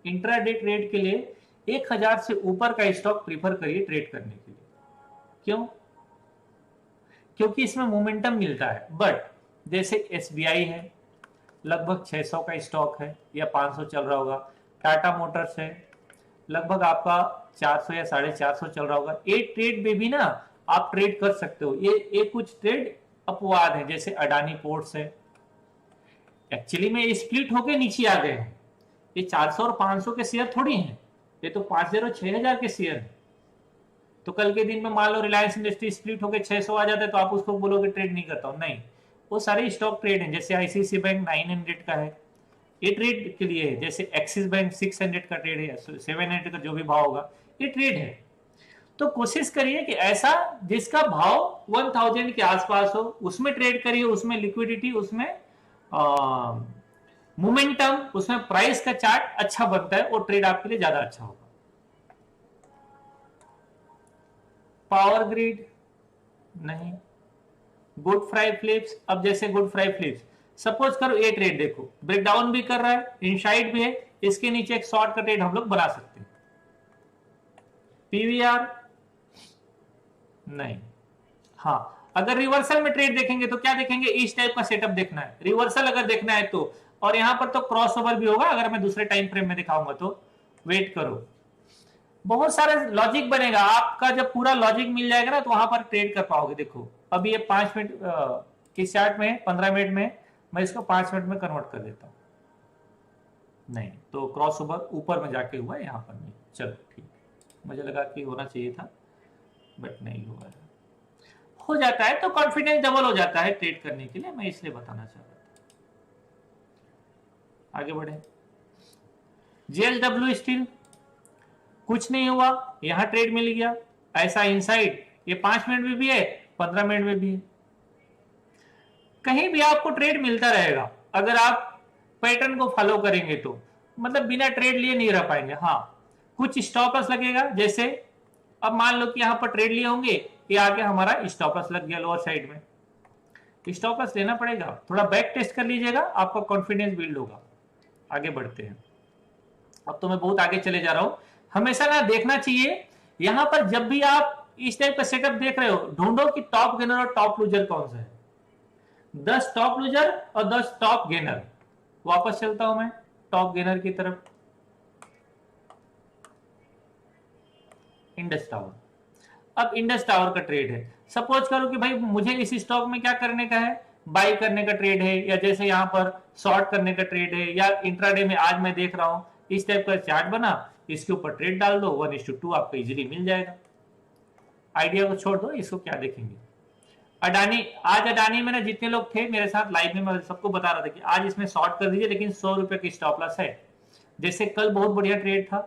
इंट्राडे ट्रेड के लिए 1000 से ऊपर का स्टॉक प्रीफर करिए ट्रेड करने के लिए। क्यों, क्योंकि इसमें मोमेंटम मिलता है। बट जैसे एसबीआई है, लगभग 600 का स्टॉक है या 500 चल रहा होगा, टाटा मोटर्स है, लगभग आपका 400 या 450 चल रहा होगा। एक ट्रेड में भी ना आप ट्रेड कर सकते हो। ये कुछ ट्रेड अपवाद है, जैसे अडानी पोर्ट्स है, एक्चुअली में स्प्लिट होके नीचे आ गए हैं। ये 400 और 500 के शेयर थोड़ी हैं, ये तो 506000 के शेयर है। तो कल के दिन में मान लो रिलायंस इंडस्ट्री स्प्लिट होकर 600 आ जाता है, तो आप उसको बोलोगे ट्रेड नहीं करता हूं, नहीं, वो सारे स्टॉक ट्रेड हैं। जैसे आईसीआईसी बैंक 900 का है, ये ट्रेड के लिए है। जैसे एक्सिस बैंक 600 का ट्रेड है, 700 का जो भी भाव होगा, ये ट्रेड है। तो कोशिश करिए कि ऐसा जिसका भाव 1000 के आसपास हो, उसमें ट्रेड करिए, उसमें लिक्विडिटी, उसमें मोमेंटम, उसमें प्राइस का चार्ट अच्छा बनता है, और ट्रेड आपके लिए ज्यादा अच्छा होगा। पावर ग्रिड नहीं, गुड फ्राई फ्लिप्स। अब जैसे गुड फ्राई फ्लिप्स सपोज करो, ये ट्रेड देखो ब्रेकडाउन भी कर रहा है, इनसाइड भी है, इसके नीचे एक शॉर्ट का ट्रेड हम लोग बना सकते हैं। पीवीआर नहीं। हाँ, अगर रिवर्सल में ट्रेड देखेंगे तो क्या देखेंगे, इस टाइप का सेटअप देखना है। रिवर्सल अगर देखना है तो, और यहां पर तो क्रॉसओवर भी होगा, अगर मैं दूसरे टाइम फ्रेम में दिखाऊंगा तो वेट करो, बहुत सारा लॉजिक बनेगा आपका। जब पूरा लॉजिक मिल जाएगा ना, तो वहां पर ट्रेड कर पाओगे। देखो अभी ये 5 मिनट की चार्ट में, 15 मिनट में, मैं इसको 5 मिनट में कन्वर्ट कर देता हूं। नहीं, तो क्रॉसओवर ऊपर में जाके हुआ है, यहां पर नहीं। चलो ठीक, मुझे लगा कि होना चाहिए था, बट नहीं हुआ है। हो जाता है तो कॉन्फिडेंस डबल हो जाता है ट्रेड करने के लिए, मैं इसलिए बताना चाह रहा था। आगे बढ़े। जेएसडब्ल्यू स्टील कुछ नहीं हुआ, यहां ट्रेड मिल गया ऐसा इनसाइड। ये 5 मिनट में भी है, 15 मिनट में भी है, कहीं भी आपको ट्रेड मिलता रहेगा अगर आप पैटर्न को फॉलो करेंगे तो। मतलब बिना ट्रेड लिए नहीं रह पाएंगे। हाँ, कुछ स्टॉप लॉस लगेगा। जैसे अब मान लो कि यहां पर ट्रेड लिए होंगे, ये आके हमारा स्टॉप लॉस लग गया लोअर साइड में, स्टॉप लॉस लेना पड़ेगा। थोड़ा बैक टेस्ट कर लीजिएगा, आपका कॉन्फिडेंस बिल्ड होगा। आगे बढ़ते हैं। अब तो मैं बहुत आगे चले जा रहा हूं। हमेशा ना देखना चाहिए, यहां पर जब भी आप इस टाइप का सेटअप देख रहे हो, ढूंढो कि टॉप गेनर और टॉप लूजर कौन सा है। 10 टॉप लूजर और 10 टॉप गेनर। वापस चलता हूं मैं टॉप गेनर की तरफ, इंडस टावर। अब इंडस टावर का ट्रेड है। सपोज करो कि भाई मुझे इस स्टॉक में क्या करने का है, बाई करने का ट्रेड है, या जैसे यहां पर शॉर्ट करने का ट्रेड है, या इंट्राडे में आज मैं देख रहा हूं इस टाइप का चार्ट बना, इसके ऊपर ट्रेड डाल दो, 1:2 आपको इजीली मिल जाएगा। आइडिया को छोड़ दो, इसको क्या देखेंगे। अडानी, आज अडानी में ना जितने लोग थे मेरे साथ लाइव में, मैं सबको बता रहा था कि आज इसमें शॉर्ट कर दीजिए, लेकिन 100 रुपए की स्टॉप लॉस है। जैसे कल बहुत बढ़िया ट्रेड था,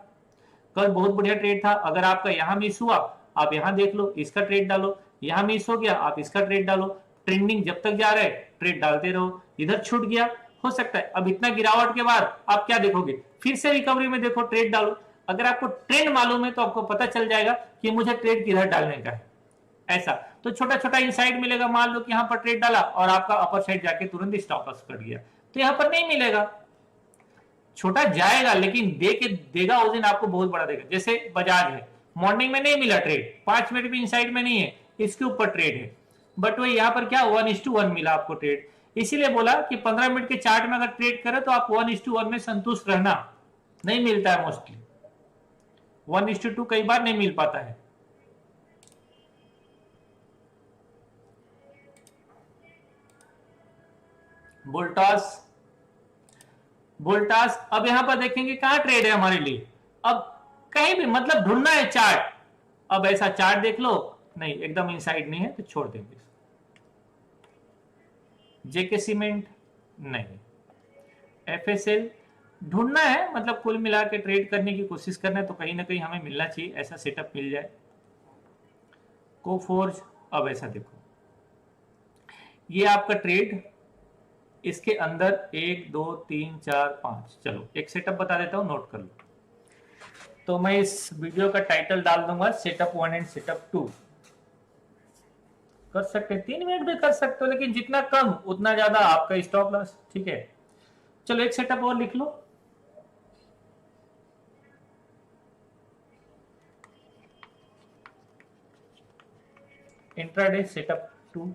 कल बहुत बढ़िया ट्रेड था। अगर आपका यहां मिस हुआ, आप यहां देख लो, इसका ट्रेड डालो। यहां मिस हो गया, आप इसका ट्रेड डालो। ट्रेंडिंग जब तक जा रहा है ट्रेड डालते रहो। इधर छूट गया, हो सकता है अब इतना गिरावट के बाद आप क्या देखोगे, फिर से रिकवरी में देखो, ट्रेड डालो। अगर आपको ट्रेंड मालूम है तो आपको पता चल जाएगा कि मुझे ट्रेड किधर डालने का है। ऐसा तो छोटा छोटा इनसाइड मिलेगा। मान लो कि यहां पर ट्रेड डाला और आपका अपर साइड जाके तुरंत स्टॉप लॉस कट गया, तो यहां पर नहीं मिलेगा। छोटा जाएगा लेकिन दे के देगा उस दिन आपको बहुत बड़ा देगा। जैसे बजाज है, मॉर्निंग में नहीं मिला ट्रेड, 5 मिनट भी इनसाइड में नहीं है, इसके ऊपर ट्रेड है, बट वो यहाँ पर क्या 1:1 मिला आपको ट्रेड। इसीलिए बोला कि 15 मिनट के चार्ट में अगर ट्रेड करे तो आप 1:1 में संतुष्ट रहना। नहीं मिलता है मोस्टली, 1:2 कई बार नहीं मिल पाता है। वोल्टास, वोल्टास अब यहां पर देखेंगे कहां ट्रेड है हमारे लिए। अब कहीं भी मतलब ढूंढना है चार्ट। अब ऐसा चार्ट देख लो, नहीं एकदम इनसाइड नहीं है तो छोड़ देंगे। जेके सीमेंट नहीं। एफएसएल ढूंढना है, मतलब कुल मिला के ट्रेड करने की कोशिश करना है, तो कहीं ना कहीं हमें मिलना चाहिए, ऐसा सेटअप मिल जाए। कोफोर्ज, अब ऐसा देखो, ये आपका ट्रेड, इसके अंदर 1 2 3 4 5, चलो एक सेटअप बता देता हूं, नोट कर लो। तो मैं इस वीडियो का टाइटल डाल दूंगा सेटअप 1 एंड सेटअप 2। कर सकते हैं 3 मिनट भी कर सकते हो, लेकिन जितना कम उतना ज्यादा आपका स्टॉप लॉस। ठीक है, चलो एक सेटअप और लिख लो। Intraday setup 2।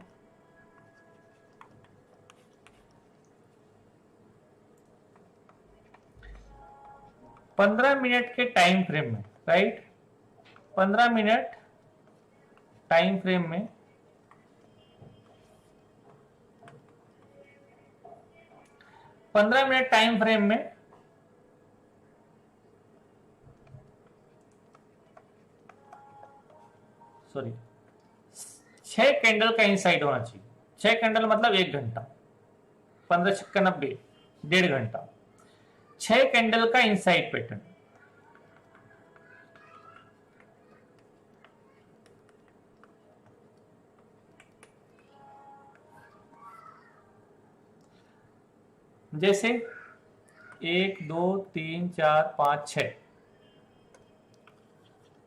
15 मिनट के टाइम फ्रेम में, राइट, 15 मिनट टाइम फ्रेम में 15 मिनट टाइम फ्रेम में सॉरी 6 कैंडल का इनसाइड होना चाहिए। 6 कैंडल मतलब 1 घंटा, 15 छक्का 90, 1.5 घंटा। 6 कैंडल का इनसाइड पैटर्न, जैसे 1 2 3 4 5 6,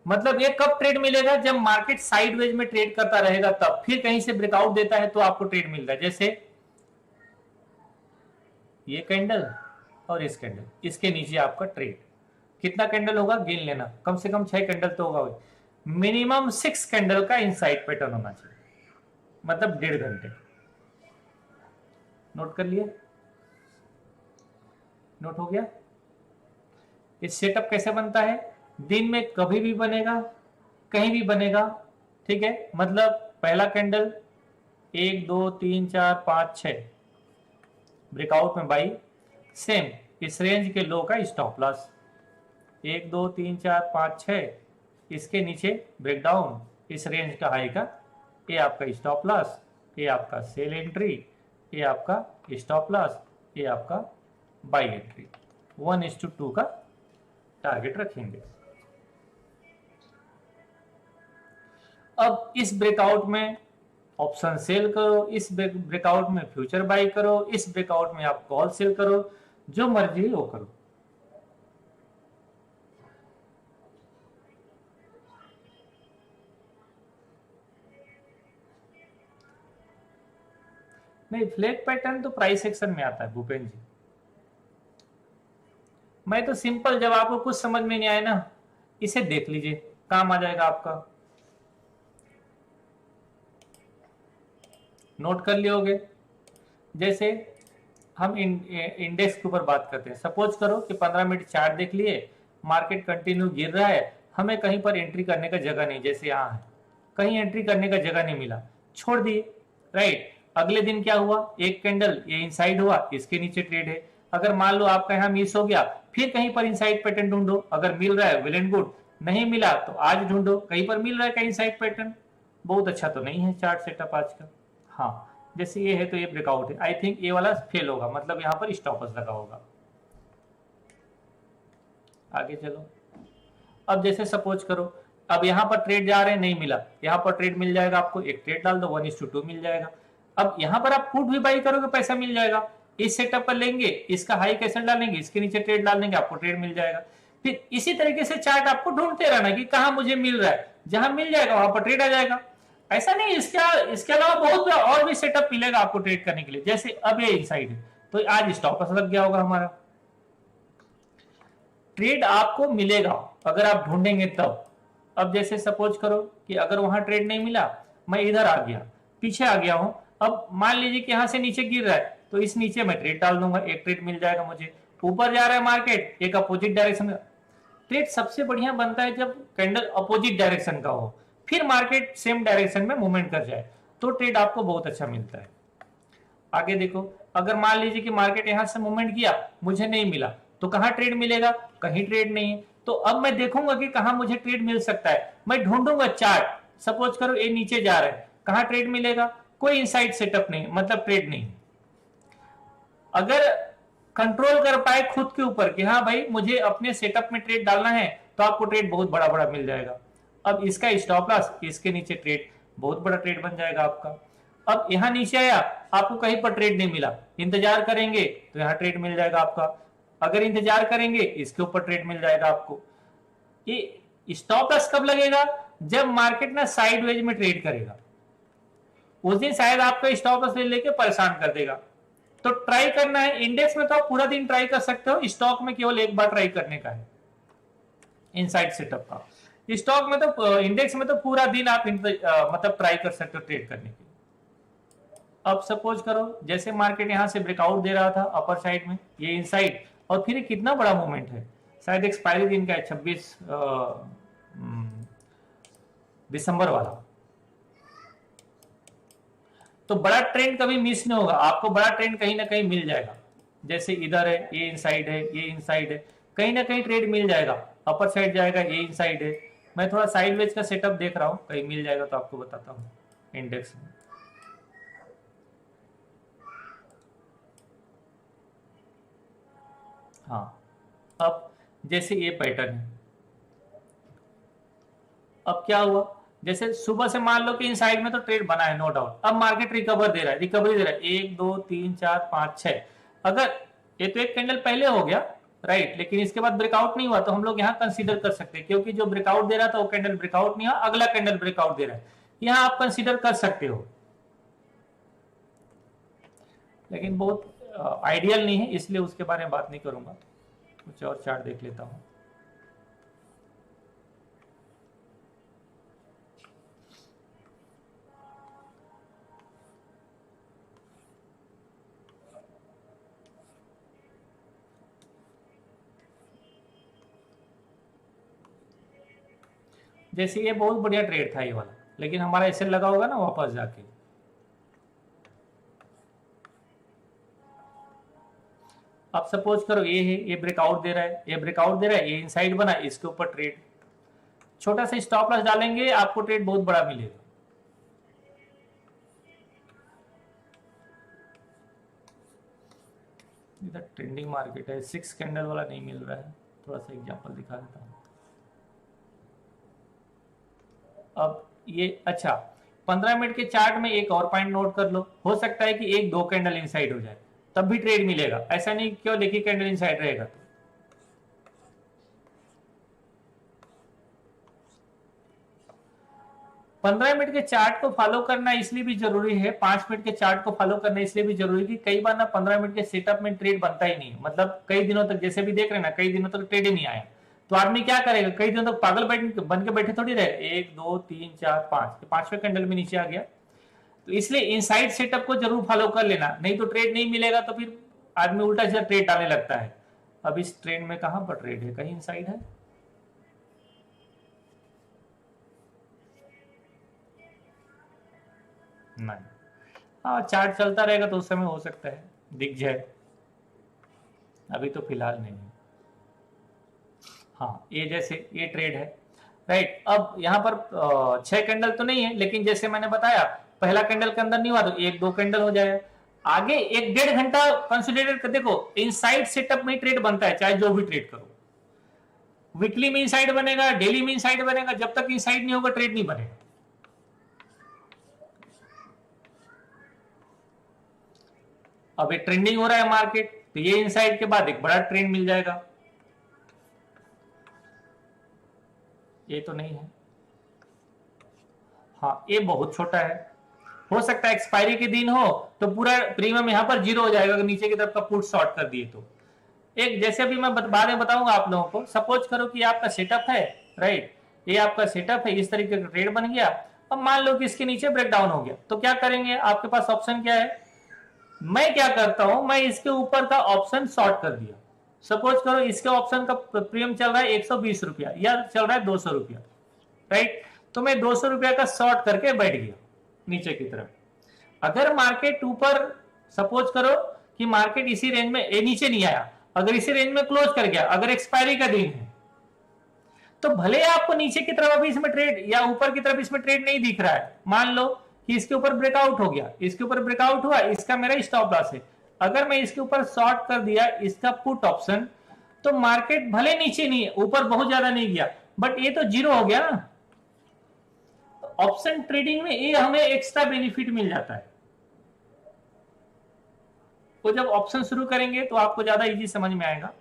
मतलब ये कब ट्रेड मिलेगा? जब मार्केट साइडवेज में ट्रेड करता रहेगा तब, फिर कहीं से ब्रेकआउट देता है तो आपको ट्रेड मिलता है। जैसे ये कैंडल और इस कैंडल, इसके नीचे आपका ट्रेड कितना कैंडल होगा गिन लेना, कम से कम 6 कैंडल तो होगा। मिनिमम 6 कैंडल का इनसाइड पैटर्न होना चाहिए, मतलब 1.5 घंटे। नोट कर लिए? नोट हो गया? इस सेटअप कैसे बनता है? दिन में कभी भी बनेगा, कहीं भी बनेगा, ठीक है। मतलब पहला कैंडल 1 2 3 4 5 6 ब्रेकआउट में बाई, सेम इस रेंज के लो का स्टॉप लॉस 1 2 3 4 5 6, इसके नीचे ब्रेकडाउन इस रेंज का हाई का, ये आपका स्टॉप लॉस, ये आपका सेल एंट्री, ये आपका स्टॉप लॉस, ये आपका बाई एंट्री। 1:2 का टारगेट रखेंगे। अब इस ब्रेकआउट में ऑप्शन सेल करो, इस ब्रेकआउट में फ्यूचर बाई करो, इस ब्रेकआउट में आप कॉल सेल करो, जो मर्जी वो करो। नहीं, फ्लैग पैटर्न तो प्राइस सेक्शन में आता है भूपेन जी। मैं तो सिंपल, जब आपको कुछ समझ में नहीं आए ना, इसे देख लीजिए, काम आ जाएगा आपका। नोट कर लियोगे? जैसे हम इंडेक्स के ऊपर बात करते हैं, सपोज करो कि 15 मिनट चार्ट देख लिए, मार्केट कंटिन्यू गिर रहा है, हमें कहीं पर एंट्री करने का जगह नहीं, जैसे यहाँ है, कहीं एंट्री करने का जगह नहीं मिला, छोड़ दिए, राइट। अगले दिन क्या हुआ? एक कैंडल ये इनसाइड हुआ, इसके नीचे ट्रेड है। अगर मान लो आपका यहाँ मिस हो गया, फिर कहीं पर इनसाइड पैटर्न ढूंढो, अगर मिल रहा है वेल एंड गुड, नहीं मिला तो आज ढूंढो, कहीं पर मिल रहा है कहीं इनसाइड पैटर्न। बहुत अच्छा तो नहीं है चार्ट सेटअप आज का। हाँ, जैसे ये है तो ये ब्रेकआउट है, आई थिंक ये वाला फेल होगा, मतलब यहाँ पर स्टॉपर्स लगा होगा। आगे चलो। अब जैसे सपोज करो, अब यहाँ पर ट्रेड जा रहे हैं, नहीं मिला, यहाँ पर ट्रेड मिल जाएगा आपको, एक ट्रेड डाल दो, 1:2 मिल जाएगा। अब यहाँ पर आप पुट भी बाई करोगे, पैसा मिल जाएगा। इस सेटअप पर लेंगे, इसका हाई कैसे डालेंगे, इसके नीचे ट्रेड डाल देंगे, आपको ट्रेड मिल जाएगा। फिर इसी तरीके से चार्ट आपको ढूंढते रहना कि कहाँ मुझे मिल रहा है, जहां मिल जाएगा वहां पर ट्रेड आ जाएगा। ऐसा नहीं, इसके अलावा बहुत और भी सेटअप मिलेगा आपको ट्रेड करने के लिए। जैसे अब ये इनसाइड है तो आज स्टॉप लॉस लग गया होगा हमारा, ट्रेड आपको मिलेगा अगर आप ढूंढेंगे तब। अब जैसे सपोज करो कि अगर वहां ट्रेड नहीं मिला, मैं इधर आ गया, पीछे आ गया हूं, अब मान लीजिए कि यहां से नीचे गिर रहा है, तो इस नीचे मैं ट्रेड डाल दूंगा, एक ट्रेड मिल जाएगा मुझे। ऊपर जा रहा है मार्केट, एक अपोजिट डायरेक्शन में, ट्रेड सबसे बढ़िया बनता है जब कैंडल अपोजिट डायरेक्शन का हो, फिर मार्केट सेम डायरेक्शन में मूवमेंट कर जाए, तो ट्रेड आपको बहुत अच्छा मिलता है। आगे देखो, अगर मान लीजिए कि मार्केट यहां से मूवमेंट किया, मुझे नहीं मिला, तो कहां ट्रेड मिलेगा? कहीं ट्रेड नहीं है, तो अब मैं देखूंगा कि कहां मुझे ट्रेड मिल सकता है, मैं ढूंढूंगा चार्ट। सपोज करो ये नीचे जा रहा है, कहां ट्रेड मिलेगा? कोई इनसाइड सेटअप नहीं, मतलब ट्रेड नहीं। अगर कंट्रोल कर पाए खुद के ऊपर कि हाँ भाई मुझे अपने सेटअप में ट्रेड डालना है, तो आपको ट्रेड बहुत बड़ा बड़ा मिल जाएगा। अब इसका स्टॉप लॉस, इसके नीचे ट्रेड, बहुत बड़ा ट्रेड बन जाएगा आपका। अब यहां नीचे आया, आपको कहीं पर ट्रेड नहीं मिला, इंतजार करेंगे तो यहां ट्रेड मिल जाएगा आपका, अगर इंतजार करेंगे इसके ऊपर ट्रेड मिल जाएगा आपको। ये स्टॉप लॉस कब लगेगा? जब मार्केट ना साइडवेज में ट्रेड करेगा, उस दिन शायद आपका स्टॉप लॉस लेके परेशान कर देगा। तो ट्राई करना है, इंडेक्स में तो आप पूरा दिन ट्राई कर सकते हो, स्टॉक में केवल एक बार ट्राई करने का है इनसाइड सेटअप का। स्टॉक में तो, इंडेक्स में तो पूरा दिन आप मतलब ट्राई कर सकते हो ट्रेड करने के। अब सपोज करो जैसे मार्केट यहां से ब्रेकआउट दे रहा था अपर साइड में, ये इनसाइड, और फिर कितना बड़ा मूवमेंट है, शायद एक्सपायरी दिन का है 26 दिसंबर वाला। तो बड़ा ट्रेंड कभी मिस नहीं होगा, आपको बड़ा ट्रेंड कहीं ना कहीं मिल जाएगा। जैसे इधर है, ये इनसाइड है, ये इनसाइड है, कहीं ना कहीं ट्रेड मिल जाएगा। अपर साइड जाएगा, ये इनसाइड है। मैं थोड़ा साइडवेज का सेटअप देख रहा हूं, कहीं मिल जाएगा तो आपको बताता हूं इंडेक्स में। हाँ, अब जैसे ये पैटर्न है, अब क्या हुआ, जैसे सुबह से मान लो कि इन साइड में तो ट्रेड बना है, नो डाउट। अब मार्केट रिकवर दे रहा है, रिकवरी दे रहा है, 1 2 3 4 5 6। अगर ये तो एक कैंडल पहले हो गया, राइट, लेकिन इसके बाद ब्रेकआउट नहीं हुआ तो हम लोग यहाँ कंसीडर कर सकते हैं, क्योंकि जो ब्रेकआउट दे रहा था वो कैंडल ब्रेकआउट नहीं हुआ, अगला कैंडल ब्रेकआउट दे रहा है, यहाँ आप कंसीडर कर सकते हो। लेकिन बहुत आइडियल नहीं है, इसलिए उसके बारे में बात नहीं करूंगा। कुछ और चार्ट देख लेता हूं। जैसे ये बहुत बढ़िया ट्रेड था ये वाला, लेकिन हमारा ऐसे लगा होगा ना वापस जाके। अब सपोज करो ये है, ये ब्रेकआउट दे रहा है, ये ब्रेकआउट दे रहा है, ये इनसाइड बना, इसके ऊपर ट्रेड, छोटा सा स्टॉप लॉस डालेंगे, आपको ट्रेड बहुत बड़ा मिलेगा। इधर ट्रेंडिंग मार्केट है, 6 कैंडल वाला नहीं मिल रहा है, थोड़ा सा एग्जांपल दिखा देता हूं। अब ये अच्छा, 15 मिनट के चार्ट में एक और पॉइंट नोट कर लो, हो सकता है कि 1 2 कैंडल इनसाइड हो जाए, तब भी ट्रेड मिलेगा। ऐसा नहीं क्यों देखिए कैंडल इनसाइड रहेगा। तो 15 मिनट के चार्ट को फॉलो करना इसलिए भी जरूरी है, 5 मिनट के चार्ट को फॉलो करना इसलिए भी जरूरी है कि कई बार ना 15 मिनट के सेटअप में ट्रेड बनता ही नहीं, मतलब कई दिनों तक, जैसे भी देख रहे हैं ना, कई दिनों तक ट्रेड ही नहीं आया, तो आदमी क्या करेगा, कई दिनों तक पागल बन के बैठे थोड़ी रहे। 1 2 3 4 5, 5वें कैंडल में नीचे आ गया, तो इसलिए इनसाइड सेटअप को जरूर फॉलो कर लेना, नहीं तो ट्रेड नहीं मिलेगा, तो फिर आदमी उल्टा सीधा ट्रेड डालने लगता है। अब इस ट्रेड में कहां पर ट्रेड है, कहीं इनसाइड है, नहीं। हाँ, चार्ट चलता रहेगा तो उस समय हो सकता है दिख जाए, अभी तो फिलहाल नहीं है। हाँ, ये जैसे ये ट्रेड है, राइट। अब यहाँ पर 6 कैंडल तो नहीं है, लेकिन जैसे मैंने बताया पहला कैंडल के अंदर नहीं हुआ तो 1 2 कैंडल हो जाएगा। आगे 1 1.5 घंटा कंसिडर कर देखो, इनसाइड सेटअप में ट्रेड बनता है, चाहे जो भी ट्रेड करो। वीकली में इनसाइड बनेगा, डेली में इनसाइड बनेगा, जब तक इनसाइड नहीं होगा ट्रेड नहीं बनेगा। अब ये ट्रेंडिंग हो रहा है मार्केट, तो ये इनसाइड के बाद एक बड़ा ट्रेंड मिल जाएगा। ये तो नहीं है, हाँ ये बहुत छोटा है, हो सकता है एक्सपायरी के दिन हो तो पूरा प्रीमियम यहां पर 0 हो जाएगा अगर नीचे की तरफ का पुट शॉर्ट कर दिए तो। एक जैसे अभी मैं बाद में बताऊंगा आप लोगों को, सपोज करो कि आपका सेटअप है, राइट, ये आपका सेटअप है, इस तरीके का ट्रेड बन गया। अब मान लो कि इसके नीचे ब्रेकडाउन हो गया, तो क्या करेंगे, आपके पास ऑप्शन क्या है। मैं क्या करता हूं, मैं इसके ऊपर का ऑप्शन शॉर्ट कर दिया। सपोज करो इसके ऑप्शन का प्रीमियम चल रहा है 120 रुपया या चल रहा है 200 रुपया, राइट, तो मैं 200 रुपया का शॉर्ट करके बैठ गया नीचे की तरफ। अगर मार्केट ऊपर, सपोज करो कि मार्केट इसी रेंज में, नीचे नहीं आया, अगर इसी रेंज में क्लोज कर गया, अगर एक्सपायरी का दिन है, तो भले आपको नीचे की तरफ अभी इसमें ट्रेड या ऊपर की तरफ इसमें ट्रेड नहीं दिख रहा है, मान लो कि इसके ऊपर ब्रेकआउट हो गया, इसके ऊपर ब्रेकआउट हुआ, इसका मेरा स्टॉप लॉस है, अगर मैं इसके ऊपर शॉर्ट कर दिया इसका पुट ऑप्शन, तो मार्केट भले नीचे नहीं है, ऊपर बहुत ज्यादा नहीं गया, बट ये तो 0 हो गया ना। ऑप्शन ट्रेडिंग में ये हमें एक्स्ट्रा बेनिफिट मिल जाता है। तो जब ऑप्शन शुरू करेंगे तो आपको ज्यादा इजी समझ में आएगा।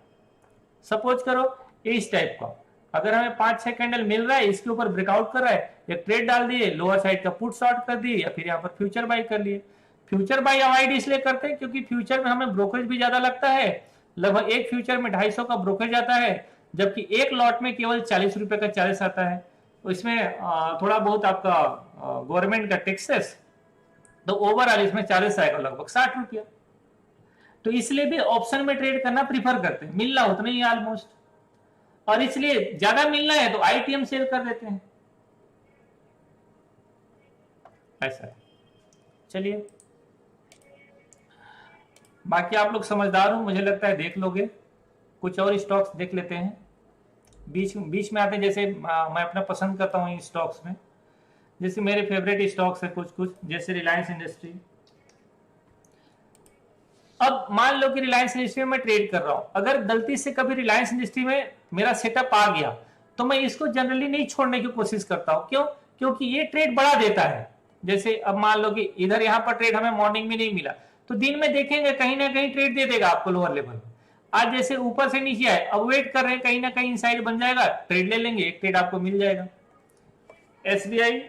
सपोज करो इस टाइप का, अगर हमें 5-6 कैंडल मिल रहा है, इसके ऊपर ब्रेकआउट कर रहा है, एक ट्रेड डाल दिए, लोअर साइड का पुट शॉर्ट कर दिए, या फिर यहाँ पर फ्यूचर बाई कर लिए। फ्यूचर बाई अवॉइड इसलिए करते हैं क्योंकि फ्यूचर में हमें ब्रोकरेज भी ज्यादा लगता है, लगभग एक फ्यूचर में 250 का ब्रोकरेज आता है, जबकि एक लॉट में केवल 40 रुपए का चार्जेस आता है। तो इसमें थोड़ा बहुत आपका गवर्नमेंट का टैक्सेस, तो ओवरऑल इसमें चार्जेस आएगा लगभग 60 रुपया। तो इसलिए भी ऑप्शन में ट्रेड करना प्रीफर करते हैं, मिलना उतना ही ऑलमोस्ट। और इसलिए ज्यादा मिलना है तो आईटीएम सेल कर देते हैं, ऐसा। चलिए, बाकी आप लोग समझदार हो, मुझे लगता है देख लोगे। कुछ और स्टॉक्स देख लेते हैं, बीच बीच में आते हैं। जैसे मैं अपना पसंद करता हूँ इन स्टॉक्स में, जैसे मेरे फेवरेट स्टॉक्स है कुछ कुछ, जैसे रिलायंस इंडस्ट्री। अब मान लो कि रिलायंस इंडस्ट्री में मैं ट्रेड कर रहा हूं, अगर गलती से कभी रिलायंस इंडस्ट्री में मेरा सेटअप आ गया तो मैं इसको जनरली नहीं छोड़ने की कोशिश करता हूं। क्यों? क्योंकि ये ट्रेड बढ़ा देता है। जैसे अब मान लो कि इधर यहां पर ट्रेड हमें मॉर्निंग में नहीं मिला, तो दिन में देखेंगे कहीं ना कहीं ट्रेड दे देगा आपको लोअर लेवल में। आज जैसे ऊपर से नीचे आए, अब वेट कर रहे हैं कहीं ना कहीं इनसाइड बन जाएगा, ट्रेड ले लेंगे, एक ट्रेड आपको मिल जाएगा। एसबीआई,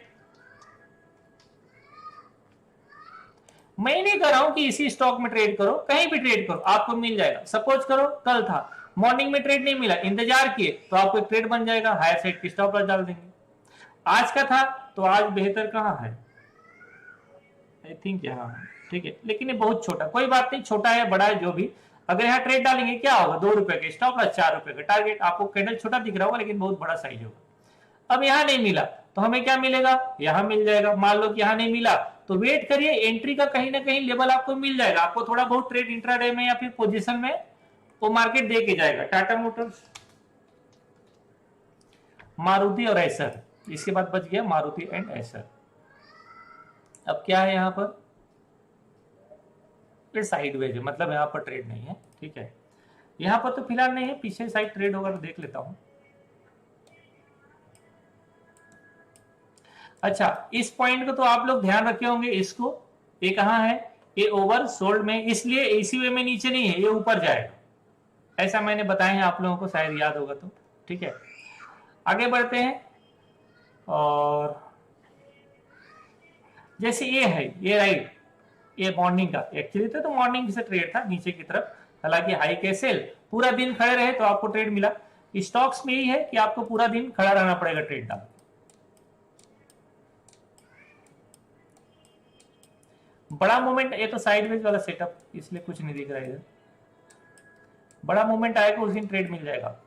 मैं नहीं कर रहा हूं कि इसी स्टॉक में ट्रेड करो, कहीं भी ट्रेड करो आपको मिल जाएगा। सपोज करो कल था, मॉर्निंग में ट्रेड नहीं मिला, इंतजार किए तो आपको एक ट्रेड बन जाएगा, हायर साइड की स्टॉप लॉस डाल देंगे। आज का था तो आज बेहतर कहां है, आई थिंक यहाँ है, ठीक है। लेकिन ये बहुत छोटा, कोई बात नहीं, छोटा है बड़ा है जो भी, अगर यहाँ ट्रेड डालेंगे क्या होगा, 2 रुपए के स्टॉप लॉस, 4 रुपए का टारगेट। आपको कैंडल छोटा दिख रहा होगा लेकिन बहुत बड़ा साइज होगा। अब यहाँ नहीं मिला तो हमें क्या मिलेगा, यहां मिल जाएगा। मान लो कि यहां नहीं मिला तो वेट करिए, एंट्री का कहीं ना कहीं लेवल आपको मिल जाएगा। आपको थोड़ा बहुत ट्रेड इंट्राडे में या फिर पोजीशन में वो मार्केट दे के जाएगा। टाटा मोटर्स, मारुति और एसर, इसके बाद बच गया मारुति एंड एसर। अब क्या है यहाँ पर, ये साइडवेज है, मतलब यहाँ पर ट्रेड नहीं है, ठीक है। यहाँ पर तो फिलहाल नहीं है, पीछे साइड ट्रेड होगा तो देख लेता हूं। अच्छा, इस पॉइंट को तो आप लोग ध्यान रखे होंगे, इसको, ये कहां है, ये ओवर सोल्ड में, इसलिए इसी वे में नीचे नहीं है, ये ऊपर जाएगा। ऐसा मैंने बताया है आप लोगों को, शायद याद होगा तो, ठीक है। आगे बढ़ते हैं, और जैसे ये है, ये राइट, ये मॉर्निंग का एक्चुअली तो मॉर्निंग से ट्रेड था नीचे की तरफ, हालांकि हाई के सेल, पूरा दिन खड़े रहे तो आपको ट्रेड मिला। स्टॉक्स में यही है कि आपको पूरा दिन खड़ा रहना पड़ेगा ट्रेड डाल। बड़ा मूवमेंट, ये तो साइडवेज वाला सेटअप इसलिए कुछ नहीं दिख रहा है इधर। बड़ा मूवमेंट आएगा उस दिन ट्रेड मिल जाएगा।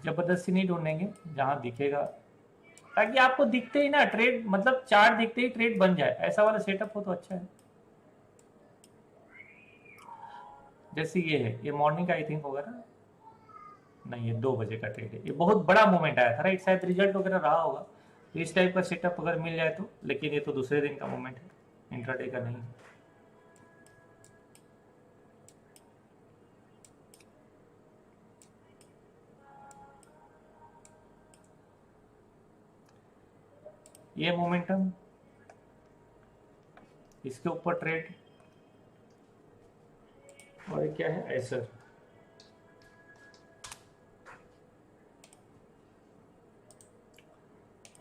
जबरदस्ती नहीं ढूंढेंगे, जहां दिखेगा, ताकि आपको दिखते ही ना ट्रेड, मतलब चार्ट दिखते ही ट्रेड बन जाए, ऐसा वाला सेटअप हो तो अच्छा है। जैसे ये है, ये मॉर्निंग का आई थिंक होगा ना, नहीं ये 2 बजे का ट्रेड है, ये बहुत बड़ा मूवमेंट आया था राइट, शायद रिजल्ट वगैरह रहा होगा, तो इस टाइप का सेटअप अगर मिल जाए तो। लेकिन ये तो दूसरे दिन का मूवमेंट है, इंट्राडे का नहीं है। ये मोमेंटम, इसके ऊपर ट्रेड, और क्या है एसर।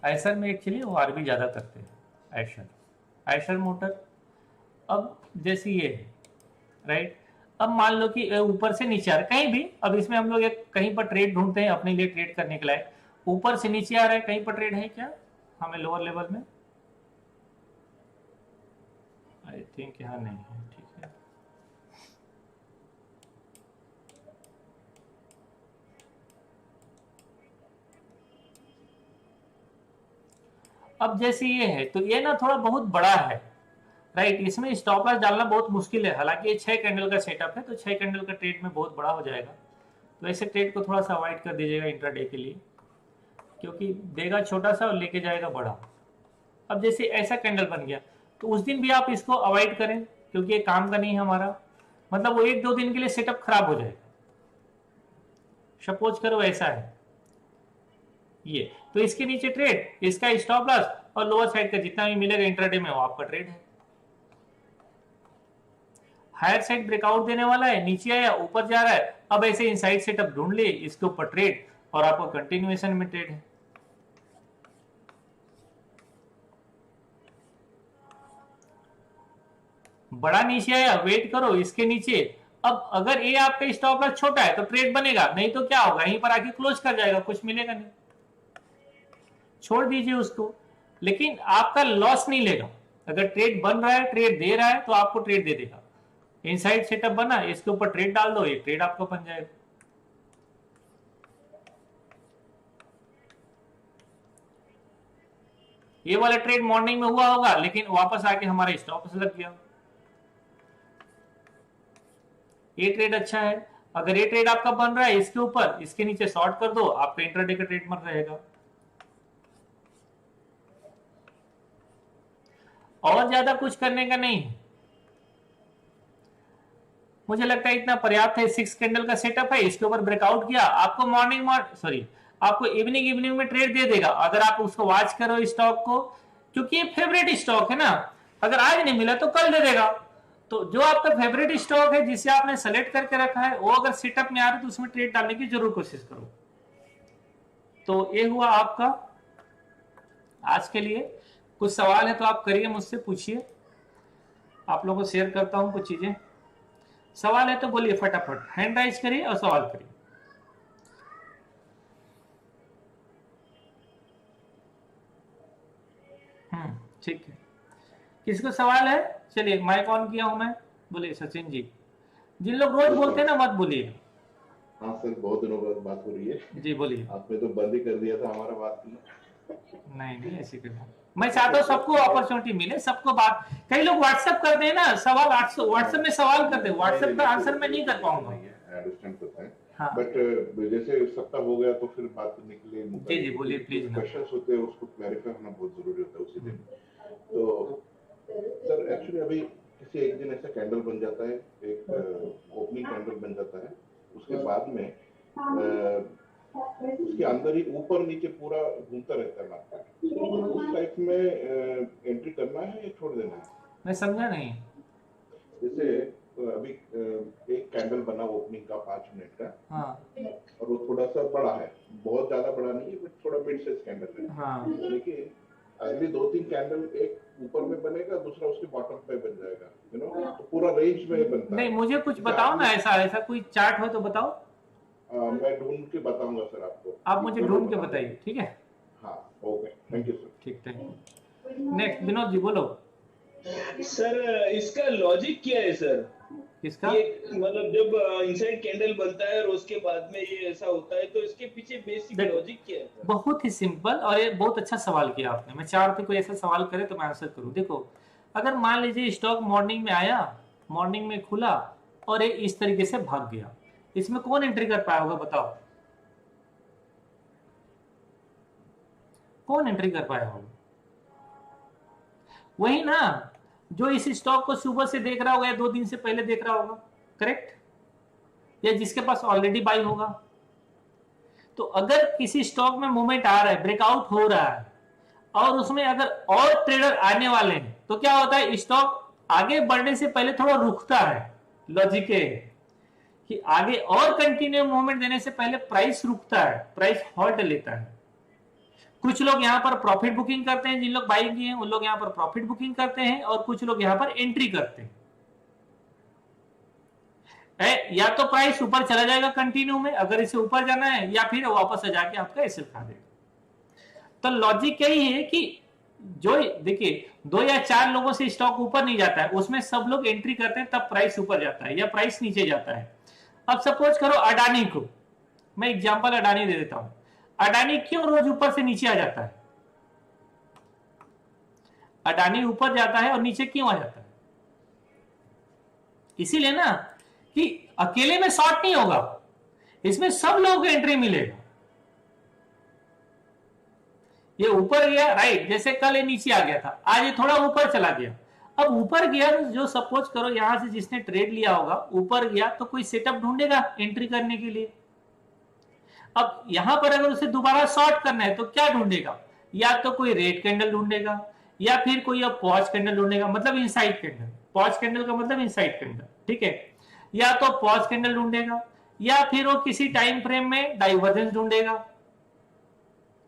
एसर में एक्चुअली वो आरबी ज्यादा करते हैं, एशर, एशर मोटर। अब जैसे ये है राइट, अब मान लो कि ऊपर से नीचे आ रहा है कहीं भी, अब इसमें हम लोग एक कहीं पर ट्रेड ढूंढते हैं अपने लिए ट्रेड करने के लायक, ऊपर से नीचे आ रहा है, कहीं पर ट्रेड है क्या हमें लोअर लेवल में, आई थिंक यहाँ नहीं है, ठीक है। अब जैसे ये है तो ये ना थोड़ा बहुत बड़ा है राइट, इसमें स्टॉप लॉस डालना बहुत मुश्किल है। हालांकि ये 6 कैंडल का सेटअप है तो 6 कैंडल का ट्रेड में बहुत बड़ा हो जाएगा, तो ऐसे ट्रेड को थोड़ा सा अवॉइड कर दीजिएगा इंट्राडे के लिए, क्योंकि देगा छोटा सा और लेके जाएगा बड़ा। अब जैसे ऐसा कैंडल बन गया तो उस दिन भी आप इसको अवॉइड करें, क्योंकि ये काम का नहीं है हमारा, मतलब वो 1-2 दिन के लिए सेटअप खराब हो जाएगा। सपोज करो ऐसा है ये, तो इसके नीचे ट्रेड, इसका स्टॉप लॉस और लोअर साइड का जितना भी मिलेगा इंट्राडे में वो आपका ट्रेड है। हायर साइड ब्रेकआउट देने वाला है, नीचे आया ऊपर जा रहा है, अब ऐसे इनसाइड सेटअप ढूंढ लिए, इसके ऊपर ट्रेड और आपको कंटिन्यूएशन में ट्रेड है। बड़ा नीचे आया, वेट करो इसके नीचे, अब अगर ये आपका स्टॉप लॉस छोटा है तो ट्रेड बनेगा, नहीं तो क्या होगा, यहीं पर आके क्लोज कर जाएगा, कुछ मिलेगा नहीं। छोड़ दीजिए उसको, लेकिन आपका लॉस नहीं लेगा। अगर ट्रेड बन रहा है, ट्रेड दे रहा है, तो आपको ट्रेड दे देगा। इनसाइड सेटअप बना, इसके ऊपर ट्रेड डाल दो, ये ट्रेड आपका बन जाएगा। ये वाला ट्रेड मॉर्निंग में हुआ होगा, लेकिन वापस आके हमारा स्टॉप लॉस लग गया। ये ट्रेड अच्छा है। अगर ये ट्रेड आपका बन रहा है इसके ऊपर, इसके नीचे शॉर्ट कर दो, आपका इंट्राडे का ट्रेड बन रहेगा। और ज्यादा कुछ करने का नहीं, मुझे लगता है इतना पर्याप्त है। 6 कैंडल का सेटअप है, इसके ऊपर ब्रेकआउट किया, आपको आपको इवनिंग में ट्रेड दे देगा, अगर आप उसको वॉच करो स्टॉक को, क्योंकि ये फेवरेट स्टॉक है ना। अगर आज नहीं मिला तो कल दे देगा। तो जो आपका फेवरेट स्टॉक है, जिसे आपने सेलेक्ट करके रखा है, वो अगर सेटअप में आ रहा है तो उसमें ट्रेड डालने की जरूर कोशिश करो। तो ये हुआ आपका आज के लिए। कुछ सवाल है तो आप करिए, मुझसे पूछिए, आप लोगों को शेयर करता हूं कुछ चीजें। सवाल है तो बोलिए फटाफट, हैंड राइज करिए और सवाल करिए। ठीक है, किसको सवाल है? चलिए, माइक ऑन किया हूं मैं, बोलिए सचिन जी। जिन लोग रोज बोलते हैं ना, मत बोलिए। हाँ सर, बहुत दिनों बाद बात हो रही है। जी बोलिए। आपने तो बंद ही कर दिया था हमारा बात करना। नहीं ऐसी करना, मैं चाहता हूँ सबको अपॉर्चुनिटी मिले, सबको बात। कई लोग व्हाट्सएप करते हैं ना सवाल, व्हाट्सएप में सवाल करते हैं, व्हाट्सएप का आंसर मैं नहीं कर पाऊंगा। अंडरस्टैंड करता है, हाँ। बट जैसे सप्ताह हो गया तो फिर बात करने के लिए जी जी बोलिए प्लीज। क्वेश्चंस होते हैं, उसको क्लैरिफाई होना बहुत जरूरी होता है उसी दिन। तो सर एक्चुअली अभी किसी एक दिन ऐसा कैंडल बन जाता है, एक ओपनिंग कैंडल बन जाता है, उसके बाद में उसके अंदर ही ऊपर नीचे पूरा घूमता रहता है मार्केट। उस टाइप में एंट्री करना है या छोड़ देना है? मैं समझा नहीं। जैसे अभी एक कैंडल बना ओपनिंग का 5 मिनट का, हाँ, और वो थोड़ा सा बड़ा है, बहुत ज्यादा बड़ा नहीं है, बट थोड़ा मिड साइज कैंडल है, हाँ, लेकिन अगली 2-3 कैंडल एक ऊपर में बनेगा, दूसरा उसके बॉटम पे बन जाएगा, तो पूरा रेंज में बनता है। नहीं, मुझे कुछ बताओ ना, ऐसा कोई चार्ट हो तो बताओ। मैं ढूंढ के बताऊंगा सर आपको, आप मुझे ढूंढ के बताइए, ठीक है? हाँ ओके, थैंक यू सर। ठीक, thank you. Next Vinod ji बोलो। सर इसका लॉजिक क्या है सर? किसका? मतलब जब इनसाइड कैंडल बनता है और उसके बाद में ये ऐसा होता है, तो इसके पीछे बेसिक लॉजिक क्या है सर? बहुत ही सिंपल, और ये बहुत अच्छा सवाल किया आपने। मैं चाह रहा था कोई ऐसा सवाल करे तो मैं आंसर करूं। देखो, अगर मान लीजिए स्टॉक मॉर्निंग में आया, मॉर्निंग में खुला और ये इस तरीके से भाग गया, इसमें कौन एंट्री कर पाया होगा? बताओ, कौन एंट्री कर पाया होगा? वही ना, जो इस स्टॉक को सुबह से देख रहा होगा या 2 दिन से पहले देख रहा होगा, करेक्ट? या जिसके पास ऑलरेडी बाई होगा। तो अगर किसी स्टॉक में मूवमेंट आ रहा है, ब्रेकआउट हो रहा है, और उसमें अगर और ट्रेडर आने वाले हैं, तो क्या होता है? स्टॉक आगे बढ़ने से पहले थोड़ा रुकता है। लॉजिक है कि आगे और कंटिन्यू मूवमेंट देने से पहले प्राइस रुकता है, प्राइस हॉल्ट लेता है। कुछ लोग यहाँ पर प्रॉफिट बुकिंग करते हैं, जिन लोग बाई किए हैं उन लोग यहाँ पर प्रॉफिट बुकिंग करते हैं, और कुछ लोग यहाँ पर एंट्री करते हैं। या तो प्राइस ऊपर चला जाएगा कंटिन्यू में, अगर इसे ऊपर जाना है, या फिर वापस आ जाके आपका एसएल खा देगा। तो लॉजिक यही है कि जो देखिए 2 या 4 लोगों से स्टॉक ऊपर नहीं जाता है, उसमें सब लोग एंट्री करते हैं, तब प्राइस ऊपर जाता है या प्राइस नीचे जाता है। अब सपोज करो अडानी को, मैं एग्जांपल अडानी दे देता हूं। अडानी क्यों रोज ऊपर से नीचे आ जाता है? अडानी ऊपर जाता है और नीचे क्यों आ जाता है? इसीलिए ना कि अकेले में शॉर्ट नहीं होगा, इसमें सब लोगों को एंट्री मिलेगा। ये ऊपर गया, राइट, जैसे कल ये नीचे आ गया था, आज ये थोड़ा ऊपर चला गया। अब ऊपर गया तो जो सपोज करो यहां से जिसने ट्रेड लिया होगा, ऊपर गया तो कोई सेटअप ढूंढेगा एंट्री करने के लिए। अब यहां पर अगर उसे दोबारा शॉर्ट करना है तो क्या ढूंढेगा? या तो कोई रेड कैंडल ढूंढेगा, या फिर कोई अब पॉज कैंडल ढूंढेगा, मतलब इनसाइड कैंडल। पॉज कैंडल का मतलब इनसाइड कैंडल, ठीक है? या तो पॉज कैंडल ढूंढेगा, या फिर वो किसी टाइम फ्रेम में डाइवर्जेंस ढूंढेगा,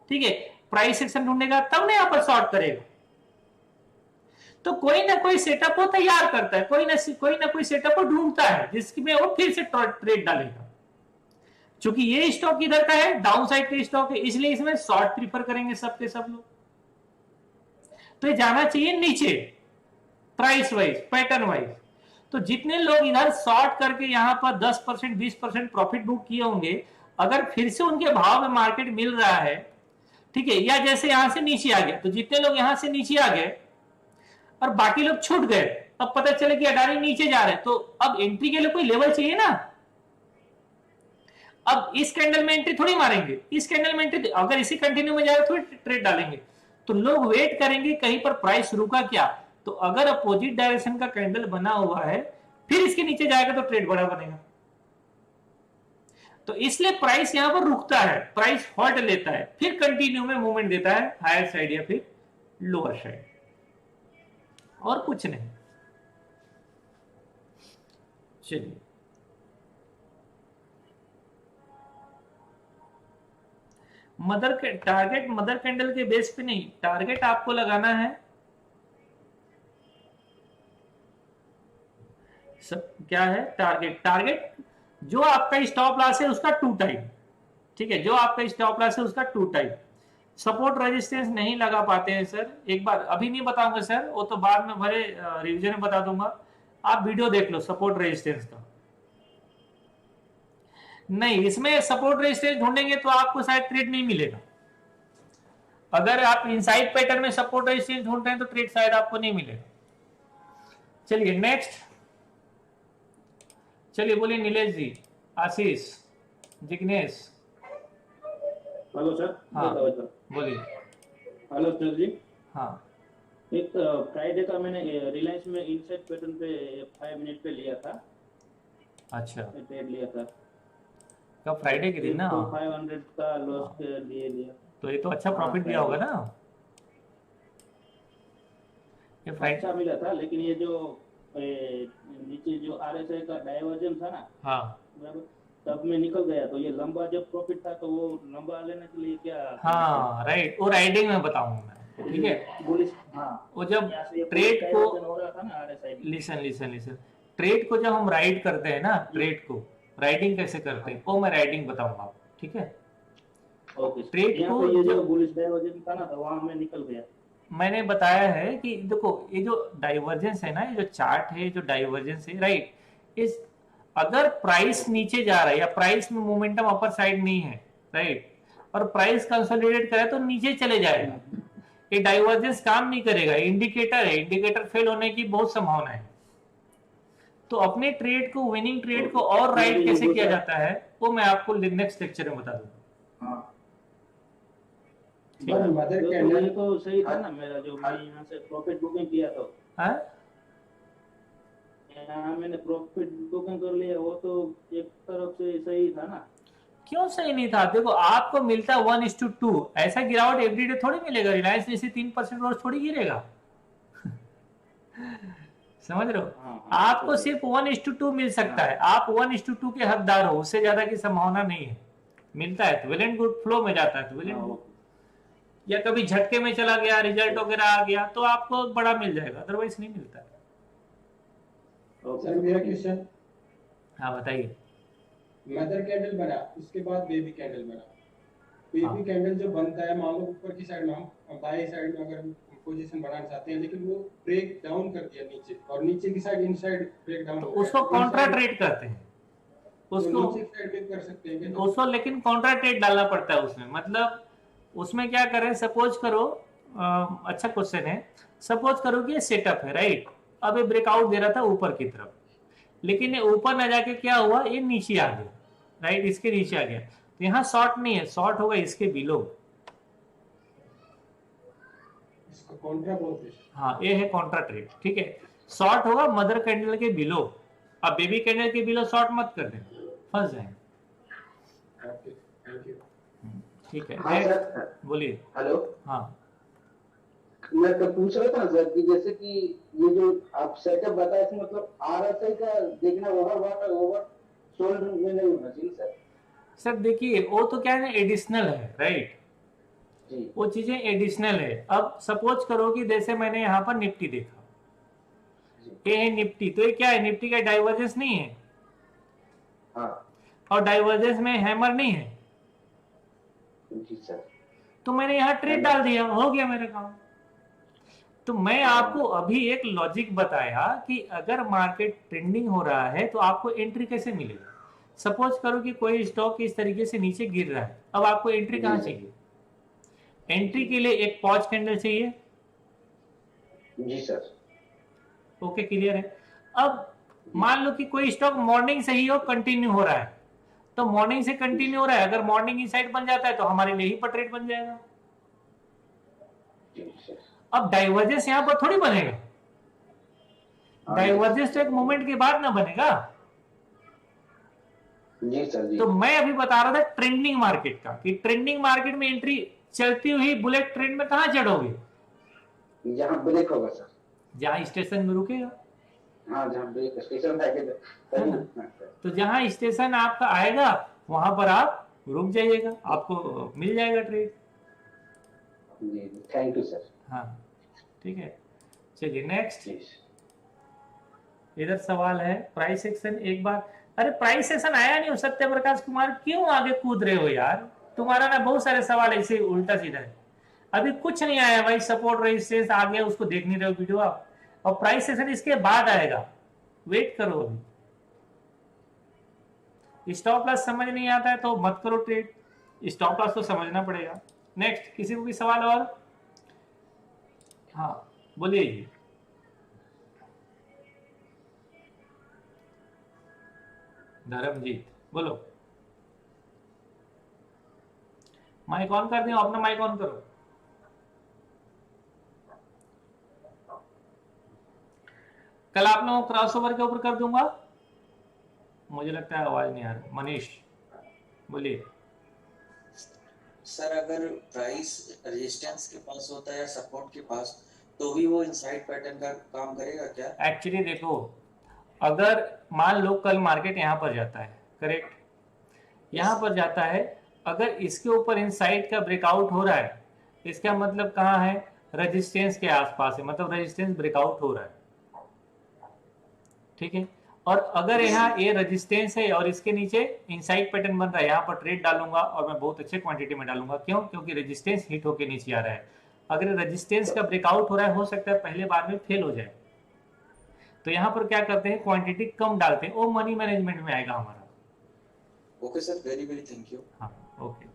ठीक है? प्राइस एक्शन ढूंढेगा, तब ना यहां पर शॉर्ट करेगा। तो कोई ना कोई सेटअप वो तैयार करता है, कोई ना कोई सेटअप वो ढूंढता है जिसमें वो फिर से ट्रेड डालेगा। क्योंकि ये स्टॉक इधर का है, डाउन साइड का स्टॉक है, इसलिए इसमें शॉर्ट प्रीफर करेंगे सब के सब लोग। तो ये जाना चाहिए नीचे प्राइस वाइज, पैटर्न वाइज। तो जितने लोग इधर शॉर्ट करके यहां पर 10% 20% प्रॉफिट बुक किए होंगे, अगर फिर से उनके भाव में मार्केट मिल रहा है, ठीक है, या जैसे यहां से नीचे आ गया, तो जितने लोग यहां से नीचे आ गए और बाकी लोग छूट गए, अब पता चले कि अडानी नीचे जा रहे हैं, तो अब एंट्री के लिए कोई लेवल चाहिए ना। अब इस कैंडल में एंट्री थोड़ी मारेंगे, इस कैंडल में एंट्री, अगर इसी कंटिन्यू में जाएगा थोड़ी ट्रेड डालेंगे। तो लोग वेट करेंगे कहीं पर प्राइस रुका क्या, तो अगर अपोजिट डायरेक्शन का कैंडल बना हुआ है, फिर इसके नीचे जाएगा तो ट्रेड बड़ा बनेगा। तो इसलिए प्राइस यहां पर रुकता है, प्राइस हॉल्ट लेता है, फिर कंटिन्यू में मूवमेंट देता है हायर साइड या फिर लोअर साइड, और कुछ नहीं। चलिए टारगेट मदर कैंडल के बेस पे नहीं, टारगेट आपको लगाना है क्या है टारगेट जो आपका स्टॉप लॉस है उसका 2 टाइम, ठीक है, जो आपका स्टॉप लॉस है उसका 2 टाइम। सपोर्ट रेजिस्टेंस नहीं लगा पाते हैं सर, एक बार अभी नहीं बताऊंगा सर, वो तो बाद में भले रिवीजन में बता दूंगा, आप वीडियो देख लो सपोर्ट रेजिस्टेंस का। नहीं, इसमें सपोर्ट रेजिस्टेंस ढूंढेंगे तो आपको शायद ट्रेड नहीं मिलेगा। अगर आप इनसाइड पैटर्न में सपोर्ट रेजिस्टेंस ढूंढ रहे हैं तो ट्रेड शायद आपको नहीं मिलेगा। चलिए नेक्स्ट, चलिए बोलिए नीलेश जी, आशीष, जिग्नेश। Hello sir. हाँ बोलिए। Hello sir ji. हाँ एक फ्राइडे का मैंने रिलायंस में इनसाइड पैटर्न पे 5 मिनट पे लिया था। अच्छा, ट्रेड लिया था कब? फ्राइडे के दिन ना। 500 का लॉस के लिए लिया, तो ये तो अच्छा प्रॉफिट दिया होगा ना ये फ्राइडे। अच्छा मिला था, लेकिन ये जो नीचे जो आरएसआई का डाइवर्जन था ना, हाँ बराबर, तब में निकल गया। तो ये लंबा जब प्रॉफिट था तो वो लंबा लेने के लिए क्या? हाँ राइट, वो राइडिंग में बताऊंगा मैं, ठीक है। बुलिश, हाँ, वो जब ट्रेड को हो रहा था ना आरएसआई, लिसन ट्रेड को जब हम राइड करते हैं ना, ट्रेड को राइडिंग कैसे करते हैं वो मैं राइडिंग बताऊंगा आपको, ठीक है। ट्रेड को ये जो बुलिश डाइवर्जन था ना, तो वहां में निकल गया। मैंने बताया है कि देखो ये जो डाइवर्जेंस है ना, ये जो चार्ट है, जो डाइवर्जेंस है, राइट, इस अगर प्राइस नीचे जा रहा है या प्राइस में मोमेंटम अपर साइड नहीं है, राइट, और प्राइस कंसोलिडेट करे तो नीचे चले जाएगा, ये डाइवर्जेंस काम नहीं करेगा, इंडिकेटर है, इंडिकेटर फेल होने की बहुत संभावना है। तो अपने ट्रेड को, विनिंग ट्रेड को और राइट कैसे किया जाता है वो मैं आपको नेक्स्ट लेक्चर में बता दूंगा। मदर कैंडल तो सही था ना मेरा, जो मैं यहाँ से प्रॉफिट बुकिंग किया तो यहाँ मैंने प्रॉफिट बुकिंग कर लिया, वो तो एक तरफ से सही था ना। क्यों सही नहीं था? देखो आपको मिलता 1:2, ऐसा गिरावट एवरीडे थोड़ी मिलेगा, रिलायंस जैसे 3% रोज थोड़ी गिरेगा समझ रहे हो? आपको सिर्फ 1:2 मिल सकता है, आप 1:2 के हकदार हो, उससे ज्यादा की संभावना नहीं है। मिलता है तो वेल एंड गुड, फ्लो में जाता है तो वेल एंड गुड, या कभी झटके में चला गया, रिजल्ट वगैरह आ गया तो आपको बड़ा मिल जाएगा, अदरवाइज नहीं मिलता है। सर मेरा क्वेश्चन, हाँ बताइए। मदर कैंडल बना, उसके बाद बेबी कैंडल बना। बेबी कैंडल जो बनता है, मान लो ऊपर की साइड में हम बाई साइड में अगर पोजीशन बनाना चाहते हैं, लेकिन वो ब्रेक डाउन कर दिया नीचे, और नीचे की साइड इनसाइड ब्रेक डाउन, तो उसको कॉन्ट्रा ट्रेड करते हैं, उसको नीचे साइड में कर सकते हैं क्या? उसको लेकिन कॉन्ट्रा ट्रेड डालना पड़ता है उसमें। मतलब उसमें क्या करें, सपोज करो, अच्छा क्वेश्चन है, सपोज करो कि ये सेटअप है, राइट, अब ये ब्रेकआउट दे रहा था ऊपर की तरफ, लेकिन ये ऊपर ना जाके क्या हुआ, ये नीचे आ गया, राइट, इसके नीचे आ गया, तो यहाँ शॉर्ट नहीं है, शॉर्ट होगा इसके बिलो, इसको कॉन्ट्रा बोलते हैं। हाँ ये है कॉन्ट्रा ट्रेड, ठीक है। शॉर्ट होगा मदर कैंडल के बिलो, अब बेबी कैंडल के बिलो शॉर्ट मत कर देना, फंस जाएंगे। Thank you. ठीक है, हाँ सर, बोलिए। हेलो, हाँ मैं तो पूछ रहा था सर कि जैसे कि ये जो आप सेटअप बताए इसमें मतलब आरएसआई का देखना ओवर सोल्ड में नहीं होना चाहिए सर। सर देखिए वो तो क्या है ना, एडिशनल है, राइट, जी, वो चीजें एडिशनल है। अब सपोज करो कि जैसे मैंने यहाँ पर निफ्टी देखा, ये है निफ्टी, तो ये क्या है, निफ्टी का डाइवर्जेंस नहीं है, हाँ, और डाइवर्जेंस में हैमर नहीं है, जी सर। तो मैंने यहाँ ट्रेड डाल दिया, हो गया मेरा काम। तो मैं आपको अभी एक लॉजिक बताया कि अगर मार्केट ट्रेंडिंग हो रहा है तो आपको एंट्री कैसे मिलेगा। सपोज करो कि कोई स्टॉक इस तरीके से नीचे गिर रहा है, अब आपको एंट्री कहाँ चाहिए? एंट्री के लिए एक पॉज कैंडल चाहिए। जी सर। ओके, क्लियर है। अब मान लो कि कोई स्टॉक मॉर्निंग से ही हो, कंटिन्यू हो रहा है, तो मॉर्निंग से कंटिन्यू हो रहा है, अगर मॉर्निंग इनसाइड बन जाता है तो हमारे लिए ही पर ट्रेड बन जाएगा। अब डाइवर्जेंस यहां पर थोड़ी बनेगा, डाइवर्जेंस तो एक मोमेंट के बाद ना बनेगा। जी सर जी। तो मैं अभी बता रहा था ट्रेंडिंग मार्केट का, कि ट्रेंडिंग मार्केट में एंट्री चलती हुई बुलेट ट्रेंड में कहां चढ़ोगे? जहां ब्रेक होगा सर, जहां स्टेशन में रुकेगा। हाँ जहां ब्रेक स्टेशन आएगा, तो जहां स्टेशन आपका आएगा वहां पर आप रुक जाइएगा, आपको मिल जाएगा ट्रेड। जी थैंक यू सर। हाँ ठीक है, चलिए नेक्स्ट। इधर सवाल है प्राइस एक्शन। एक बार, अरे प्राइस एक्शन आया नहीं हो सत्य प्रकाश कुमार, क्यों आगे कूद रहे हो यार? तुम्हारा ना बहुत सारे सवाल ऐसे उल्टा सीधा है, अभी कुछ नहीं आया भाई। सपोर्ट रेजिस्टेंस आ गया, उसको देख नहीं रहे हो वीडियो आप, और प्राइस सेशन इसके बाद आएगा, वेट करो। अभी स्टॉप लॉस समझ नहीं आता है तो मत करो ट्रेड, स्टॉप लॉस तो समझना पड़ेगा। नेक्स्ट, किसी को भी सवाल और? हाँ बोलिए जी। धर्मजीत बोलो। माइक ऑन कर दियो, अपना माइक ऑन करो। कल आप लोगों को क्रॉसओवर के ऊपर कर दूंगा, मुझे लगता है आवाज नहीं आ रही। मनीष बोलिए। सर अगर प्राइस रेजिस्टेंस के पास होता है या सपोर्ट के पास, तो भी वो इनसाइड पैटर्न का काम करेगा क्या? एक्चुअली देखो, अगर मान लो कल मार्केट यहाँ पर जाता है, करेक्ट, यहाँ पर जाता है, अगर इसके ऊपर इनसाइड का ब्रेकआउट हो रहा है, इसका मतलब कहाँ है? रेजिस्टेंस के आसपास है, मतलब रेजिस्टेंस ब्रेकआउट हो रहा है, ठीक है। और अगर यहाँ ये रेजिस्टेंस है और इसके नीचे इनसाइड पैटर्न बन रहा है, यहाँ पर ट्रेड डालूंगा और मैं बहुत अच्छे क्वांटिटी में डालूंगा। क्यों? क्योंकि रेजिस्टेंस हिट होके नीचे आ रहा है। अगर रेजिस्टेंस का ब्रेकआउट हो रहा है, हो सकता है पहले बार में फेल हो जाए, तो यहाँ पर क्या करते हैं, क्वांटिटी कम डालते हैं, वो मनी मैनेजमेंट में आएगा हमारा। Okay sir, very very thank you. हाँ okay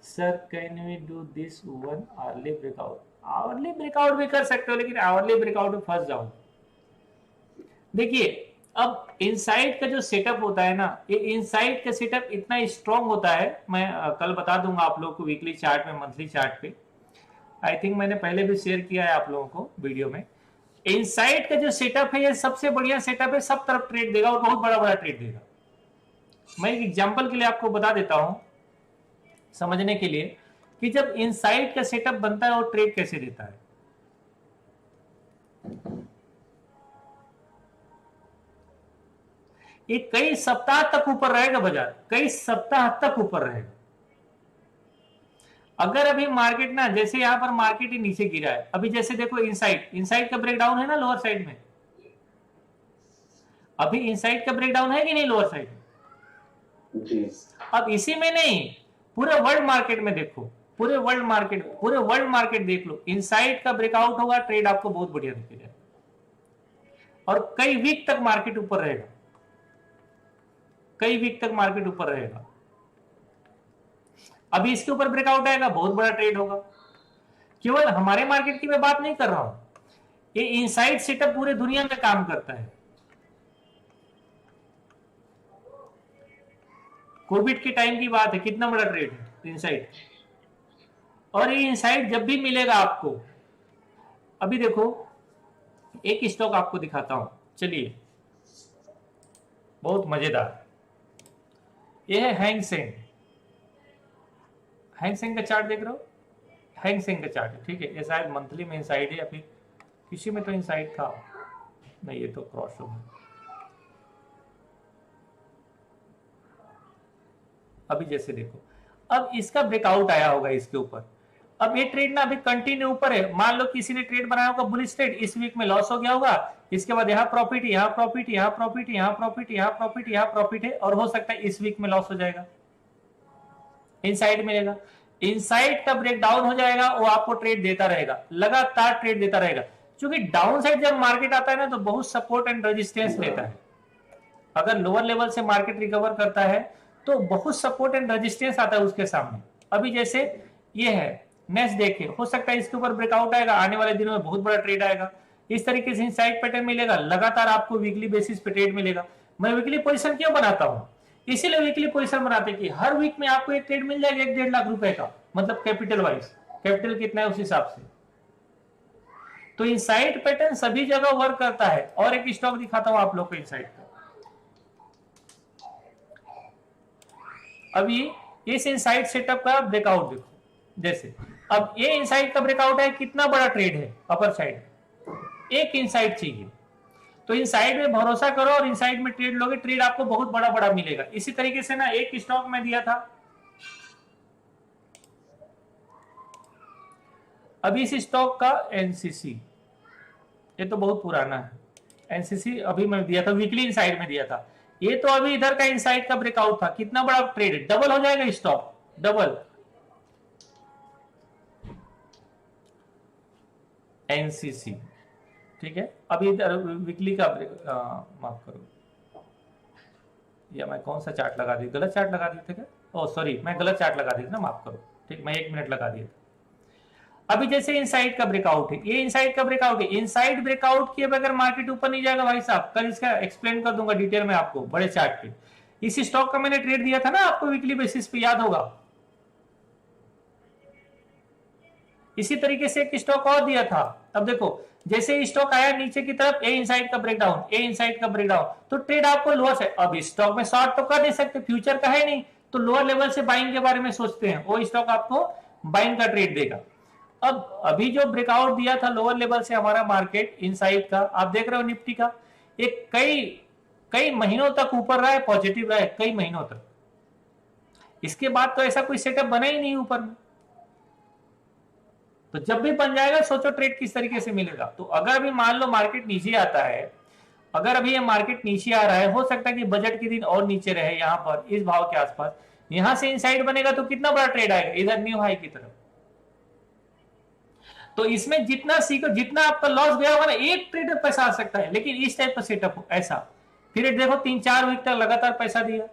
sir, can we do this one hourly breakout? Hourly breakout भी कर सकते हो, लेकिन आवरली ब्रेकआउट में फंस जाओ। देखिए, अब इनसाइड का जो सेटअप होता है ना, ये इनसाइड का सेटअप इतना स्ट्रांग होता है, मैं कल बता दूंगा आप लोगों को वीकली चार्ट में, मंथली चार्ट पे। आई थिंक मैंने पहले भी शेयर किया है आप लोगों को वीडियो में। इनसाइड का जो सेटअप है, ये सबसे बढ़िया सेटअप है, सब तरफ ट्रेड देगा और बहुत बड़ा बड़ा ट्रेड देगा। मैं एक एग्जांपल के लिए आपको बता देता हूं समझने के लिए, कि जब इनसाइड का सेटअप बनता है और ट्रेड कैसे देता है। ये कई सप्ताह तक ऊपर रहेगा बाजार, कई सप्ताह तक ऊपर रहेगा। अगर अभी मार्केट ना, जैसे यहां पर मार्केट ही नीचे गिरा है, अभी जैसे देखो इनसाइड का ब्रेकडाउन है ना लोअर साइड में, अभी इनसाइड का ब्रेकडाउन है कि नहीं लोअर साइड में जी। अब इसी में नहीं, पूरे वर्ल्ड मार्केट में देखो, पूरे वर्ल्ड मार्केट देख लो, इनसाइड का ब्रेकआउट होगा, ट्रेड आपको बहुत बढ़िया दिखेगा और कई वीक तक मार्केट ऊपर रहेगा, कई वीक तक मार्केट ऊपर रहेगा। अभी इसके ऊपर ब्रेकआउट आएगा, बहुत बड़ा ट्रेड होगा। केवल हमारे मार्केट की मैं बात नहीं कर रहा हूं, ये इनसाइड सेटअप पूरे दुनिया में काम करता है। कोविड के टाइम की बात है, कितना बड़ा ट्रेड है इनसाइड, और ये इनसाइड जब भी मिलेगा आपको। अभी देखो, एक स्टॉक आपको दिखाता हूं, चलिए, बहुत मजेदार। ये है हैंग सेंग। हैंग सेंग का चार्ट देख रहे हो, हैंग सेंग का चार्ट है, ठीक है। ये शायद मंथली में इनसाइड है या फिर किसी में तो इनसाइड था, नहीं ये तो क्रॉस हो गया। अभी जैसे देखो, अब इसका ब्रेकआउट आया होगा इसके ऊपर, अब ये ट्रेड ना अभी कंटिन्यू ऊपर है, मान लो किसी ने ट्रेड बनाया होगा बुलिश ट्रेड, इस वीक में लॉस हो गया होगा, इसके बाद यहाँ प्रॉफिट, यहाँ प्रॉफिट, यहाँ प्रॉफिट, यहाँ प्रॉफिट, यहाँ प्रॉफिट, यहाँ प्रॉफिट है, और हो सकता है इस वीक में लॉस हो जाएगा, इनसाइड मिलेगा। इनसाइड का ब्रेकडाउन हो जाएगा, वो आपको ट्रेड देता रहेगा, लगातार ट्रेड देता रहेगा, क्योंकि डाउन साइड जब मार्केट आता है ना तो बहुत सपोर्ट एंड रेजिस्टेंस लेता है। अगर लोअर लेवल से मार्केट रिकवर करता है तो बहुत सपोर्ट एंड रेजिस्टेंस आता है उसके सामने। अभी जैसे ये है, नेक्स्ट देखिए, हो सकता है इसके ऊपर ब्रेकआउट आएगा, आने वाले दिनों में बहुत बड़ा ट्रेड आएगा, इस तरीके से इनसाइड पैटर्न मिलेगा, लगातार आपको वीकली बेसिस पे ट्रेड मिलेगा। मैं वीकली पोजीशन क्यों बनाता हूं? इसीलिए वीकली पोजीशन बनाते कि हर वीक में आपको एक ट्रेड मिल जाएगा 1-1.5 लाख रुपए का, मतलब कैपिटल वाइज, कैपिटल कितना है उस हिसाब से। तो इनसाइड पैटर्न सभी जगह वर्क करता है। और एक स्टॉक दिखाता हूं आप लोग को इनसाइड का। अभी इस इनसाइड सेटअप का ब्रेकआउट देखो, जैसे अब ये इनसाइड का ब्रेकआउट है, कितना बड़ा ट्रेड है, अपर साइड एक इनसाइड चाहिए, तो इनसाइड में भरोसा करो और इनसाइड में ट्रेड लोगे, ट्रेड आपको बहुत बड़ा बड़ा मिलेगा। इसी तरीके से ना एक स्टॉक में दिया था, अभी इस स्टॉक का एनसीसी, ये तो बहुत पुराना है, एनसीसी अभी मैं दिया था, वीकली इनसाइड में दिया था, ये तो अभी इधर का इनसाइड का ब्रेकआउट था, कितना बड़ा ट्रेड है, डबल हो जाएगा स्टॉक, डबल। एनसीसी ठीक है, अभी इधर वीकली का माफ करो, या मैं कौन सा चार्ट लगा दी, गलत चार्ट लगा दिए थे क्या? ओह सॉरी, मैं गलत चार्ट लगा दी थी ना, माफ करो, ठीक, मैं 1 मिनट लगा दिया था। अभी जैसे इनसाइड का ब्रेकआउट है, ये इनसाइड का ब्रेकआउट है, इनसाइड ब्रेकआउट किए बगैर मार्केट ऊपर नहीं जाएगा भाई साहब, कल इसका एक्सप्लेन कर दूंगा डिटेल में आपको बड़े चार्ट पे। इस स्टॉक का मैंने ट्रेड दिया था ना आपको वीकली बेसिस पे, याद होगा। इसी तरीके से एक स्टॉक और दिया था। अब देखो जैसे स्टॉक आया नीचे की तरफ, ए इनसाइड का ब्रेकडाउन, ए इनसाइड का ब्रेकडाउन, तो ट्रेड आपको लोअर से, अब स्टॉक में शॉर्ट तो कर नहीं सकते, फ्यूचर का है नहीं, तो लोअर लेवल से बाइंग के बारे में सोचते हैं, वो स्टॉक आपको बाइंग का ट्रेड देगा। अब अभी जो ब्रेकआउट दिया था लोअर लेवल से हमारा मार्केट इनसाइड का, आप देख रहे हो निफ्टी का, एक कई महीनों तक ऊपर रहा है, पॉजिटिव रहा है कई महीनों तक, इसके बाद तो ऐसा कोई सेटअप बना ही नहीं ऊपर में। तो जब भी बन जाएगा सोचो ट्रेड किस तरीके से मिलेगा। तो अगर अभी मान लो मार्केट नीचे आता है, अगर अभी ये मार्केट नीचे आ रहा है, हो सकता है कि बजट के दिन और नीचे रहे, यहां पर इस भाव के आसपास, यहां से इनसाइड बनेगा तो कितना बड़ा ट्रेड आएगा इधर न्यू हाई की तरफ। तो इसमें जितना सीखो, जितना आपका लॉस गया होगा ना, एक ट्रेडर पैसा आ सकता है, लेकिन इस टाइप का सेटअप हो ऐसा, फिर देखो 3-4 वीक तक लगातार पैसा दिया।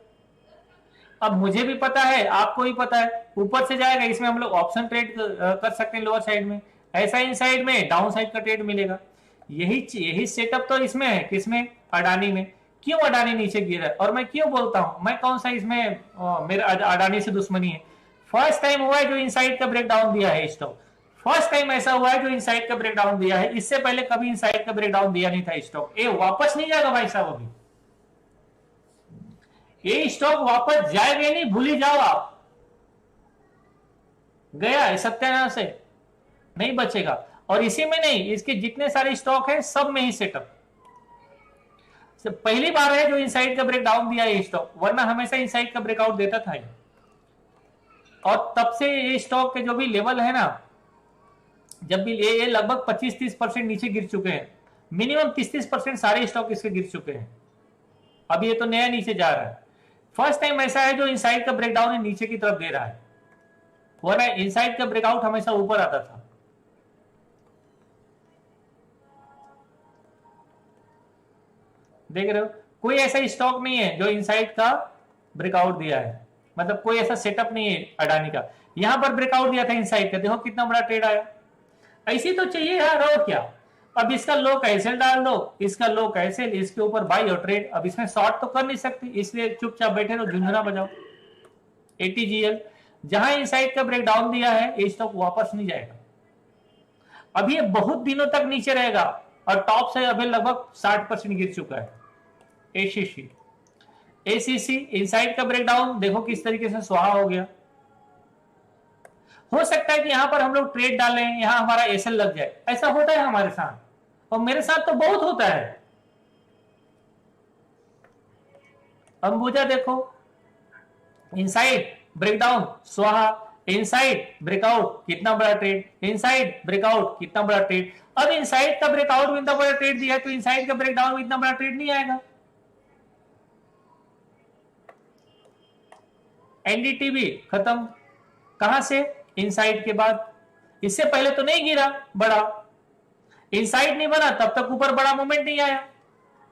अब मुझे भी पता है, आपको भी पता है, ऊपर से जाएगा, इसमें हम लोग ऑप्शन ट्रेड कर सकते हैं लोअर साइड में, ऐसा इनसाइड में डाउन साइड का ट्रेड मिलेगा। यही सेटअप तो इसमें है, किसमें, अडानी में। क्यों अडानी नीचे गिरा है, और मैं क्यों बोलता हूं, मैं कौन सा इसमें मेरा अडानी से दुश्मनी है। फर्स्ट टाइम हुआ है जो इनसाइड का ब्रेकडाउन दिया है स्टॉक, फर्स्ट टाइम ऐसा हुआ है जो इनसाइड का ब्रेकडाउन दिया है, इससे पहले कभी इनसाइड का ब्रेकडाउन दिया नहीं था स्टॉक। ये वापस नहीं जाएगा भाई साहब, अभी ये स्टॉक वापस जाएगा नहीं, भूल ही जाओ आप, गया है सत्यानाश से, नहीं बचेगा। और इसी में नहीं, इसके जितने सारे स्टॉक है सब में ही सेटअप, पहली बार है जो इनसाइड का ब्रेकडाउन दिया है स्टॉक, वरना हमेशा इनसाइड का ब्रेकआउट देता था। और तब से ये स्टॉक के जो भी लेवल है ना, जब भी ये लगभग 25-30% नीचे गिर चुके हैं, मिनिमम 30-30% सारे स्टॉक इसके गिर चुके हैं। अब ये तो नया नीचे जा रहा है, फर्स्ट टाइम ऐसा है जो इनसाइड का ब्रेकडाउन नीचे की तरफ दे रहा है, वरना इनसाइड का ब्रेकआउट हमेशा ऊपर आता था। देख रहे हो, कोई ऐसा स्टॉक नहीं है जो इनसाइड का ब्रेकआउट दिया है, मतलब कोई ऐसा सेटअप नहीं है अडानी का। यहां पर ब्रेकआउट दिया था इनसाइड का, देखो कितना बड़ा ट्रेड आया। ऐसी तो चाहिए यार, और क्या। अब इसका लो कैसे डाल दो, इसका लो कैसे, इसके ऊपर बाई और ट्रेड। अब इसमें शॉर्ट तो कर नहीं सकते, इसलिए चुपचाप बैठे रहो, झुंझुना बजाओ। ATGL जहां इनसाइड का ब्रेकडाउन दिया है, ये स्टॉक वापस नहीं जाएगा, अभी ये बहुत दिनों तक नीचे रहेगा, और टॉप से अभी लगभग 60% गिर चुका है। ACC इनसाइड का ब्रेकडाउन देखो किस तरीके से स्वाहा हो गया। हो सकता है कि यहां पर हम लोग ट्रेड डालें, यहां हमारा एसएल लग जाए, ऐसा होता है हमारे साथ, और मेरे साथ तो बहुत होता है। अंबुजा देखो, इनसाइड ब्रेकडाउन स्वाहा, इनसाइड ब्रेकआउट कितना बड़ा ट्रेड, इनसाइड ब्रेकआउट कितना बड़ा ट्रेड। अब इनसाइड का ब्रेकआउट में इतना बड़ा ट्रेड दिया है तो इनसाइड का ब्रेकडाउन में इतना बड़ा ट्रेड नहीं आएगा। एनडीटीवी खत्म, कहां से, इनसाइड के बाद, इससे पहले तो नहीं गिरा बड़ा, इनसाइड नहीं बना तब तक ऊपर बड़ा मूवमेंट नहीं आया।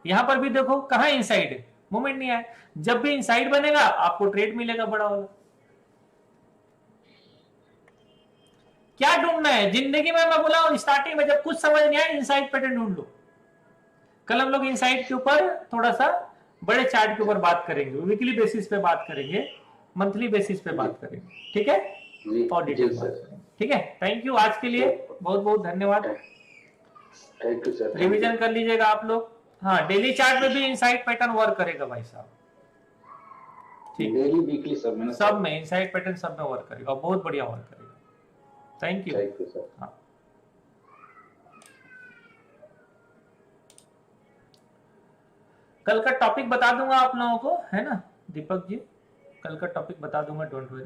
यहां पर भी देखो कहां इनसाइड है, मूवमेंट नहीं आया। जब भी इनसाइड बनेगा आपको ट्रेड मिलेगा बड़ा वाला। क्या ढूंढना है जिंदगी में, मैं बोला स्टार्टिंग में जब कुछ समझ नहीं आया इनसाइड पैटर्न ढूंढ लो। कल हम लोग इनसाइड के ऊपर थोड़ा सा बड़े चार्ट के ऊपर बात करेंगे, वीकली बेसिस पे बात करेंगे, मंथली बेसिस पे बात करेंगे, ठीक है, और डिटेल बात करेंगे, ठीक है। थैंक यू, आज के लिए बहुत बहुत धन्यवाद। Thank you sir. रिवीजन कर लीजिएगा आप लोग। हाँ, डेली चार्ट में भी इनसाइड पैटर्न वर्क करेगा भाई साहब, ठीक, डेली वीकली सब में इनसाइड पैटर्न सब में वर्क करेगा, बहुत बढ़िया वर्क करेगा। Thank you sir. हाँ, कल का टॉपिक बता दूंगा आप लोगों को, है ना दीपक जी, कल का टॉपिक बता दूंगा, डोंट वरी।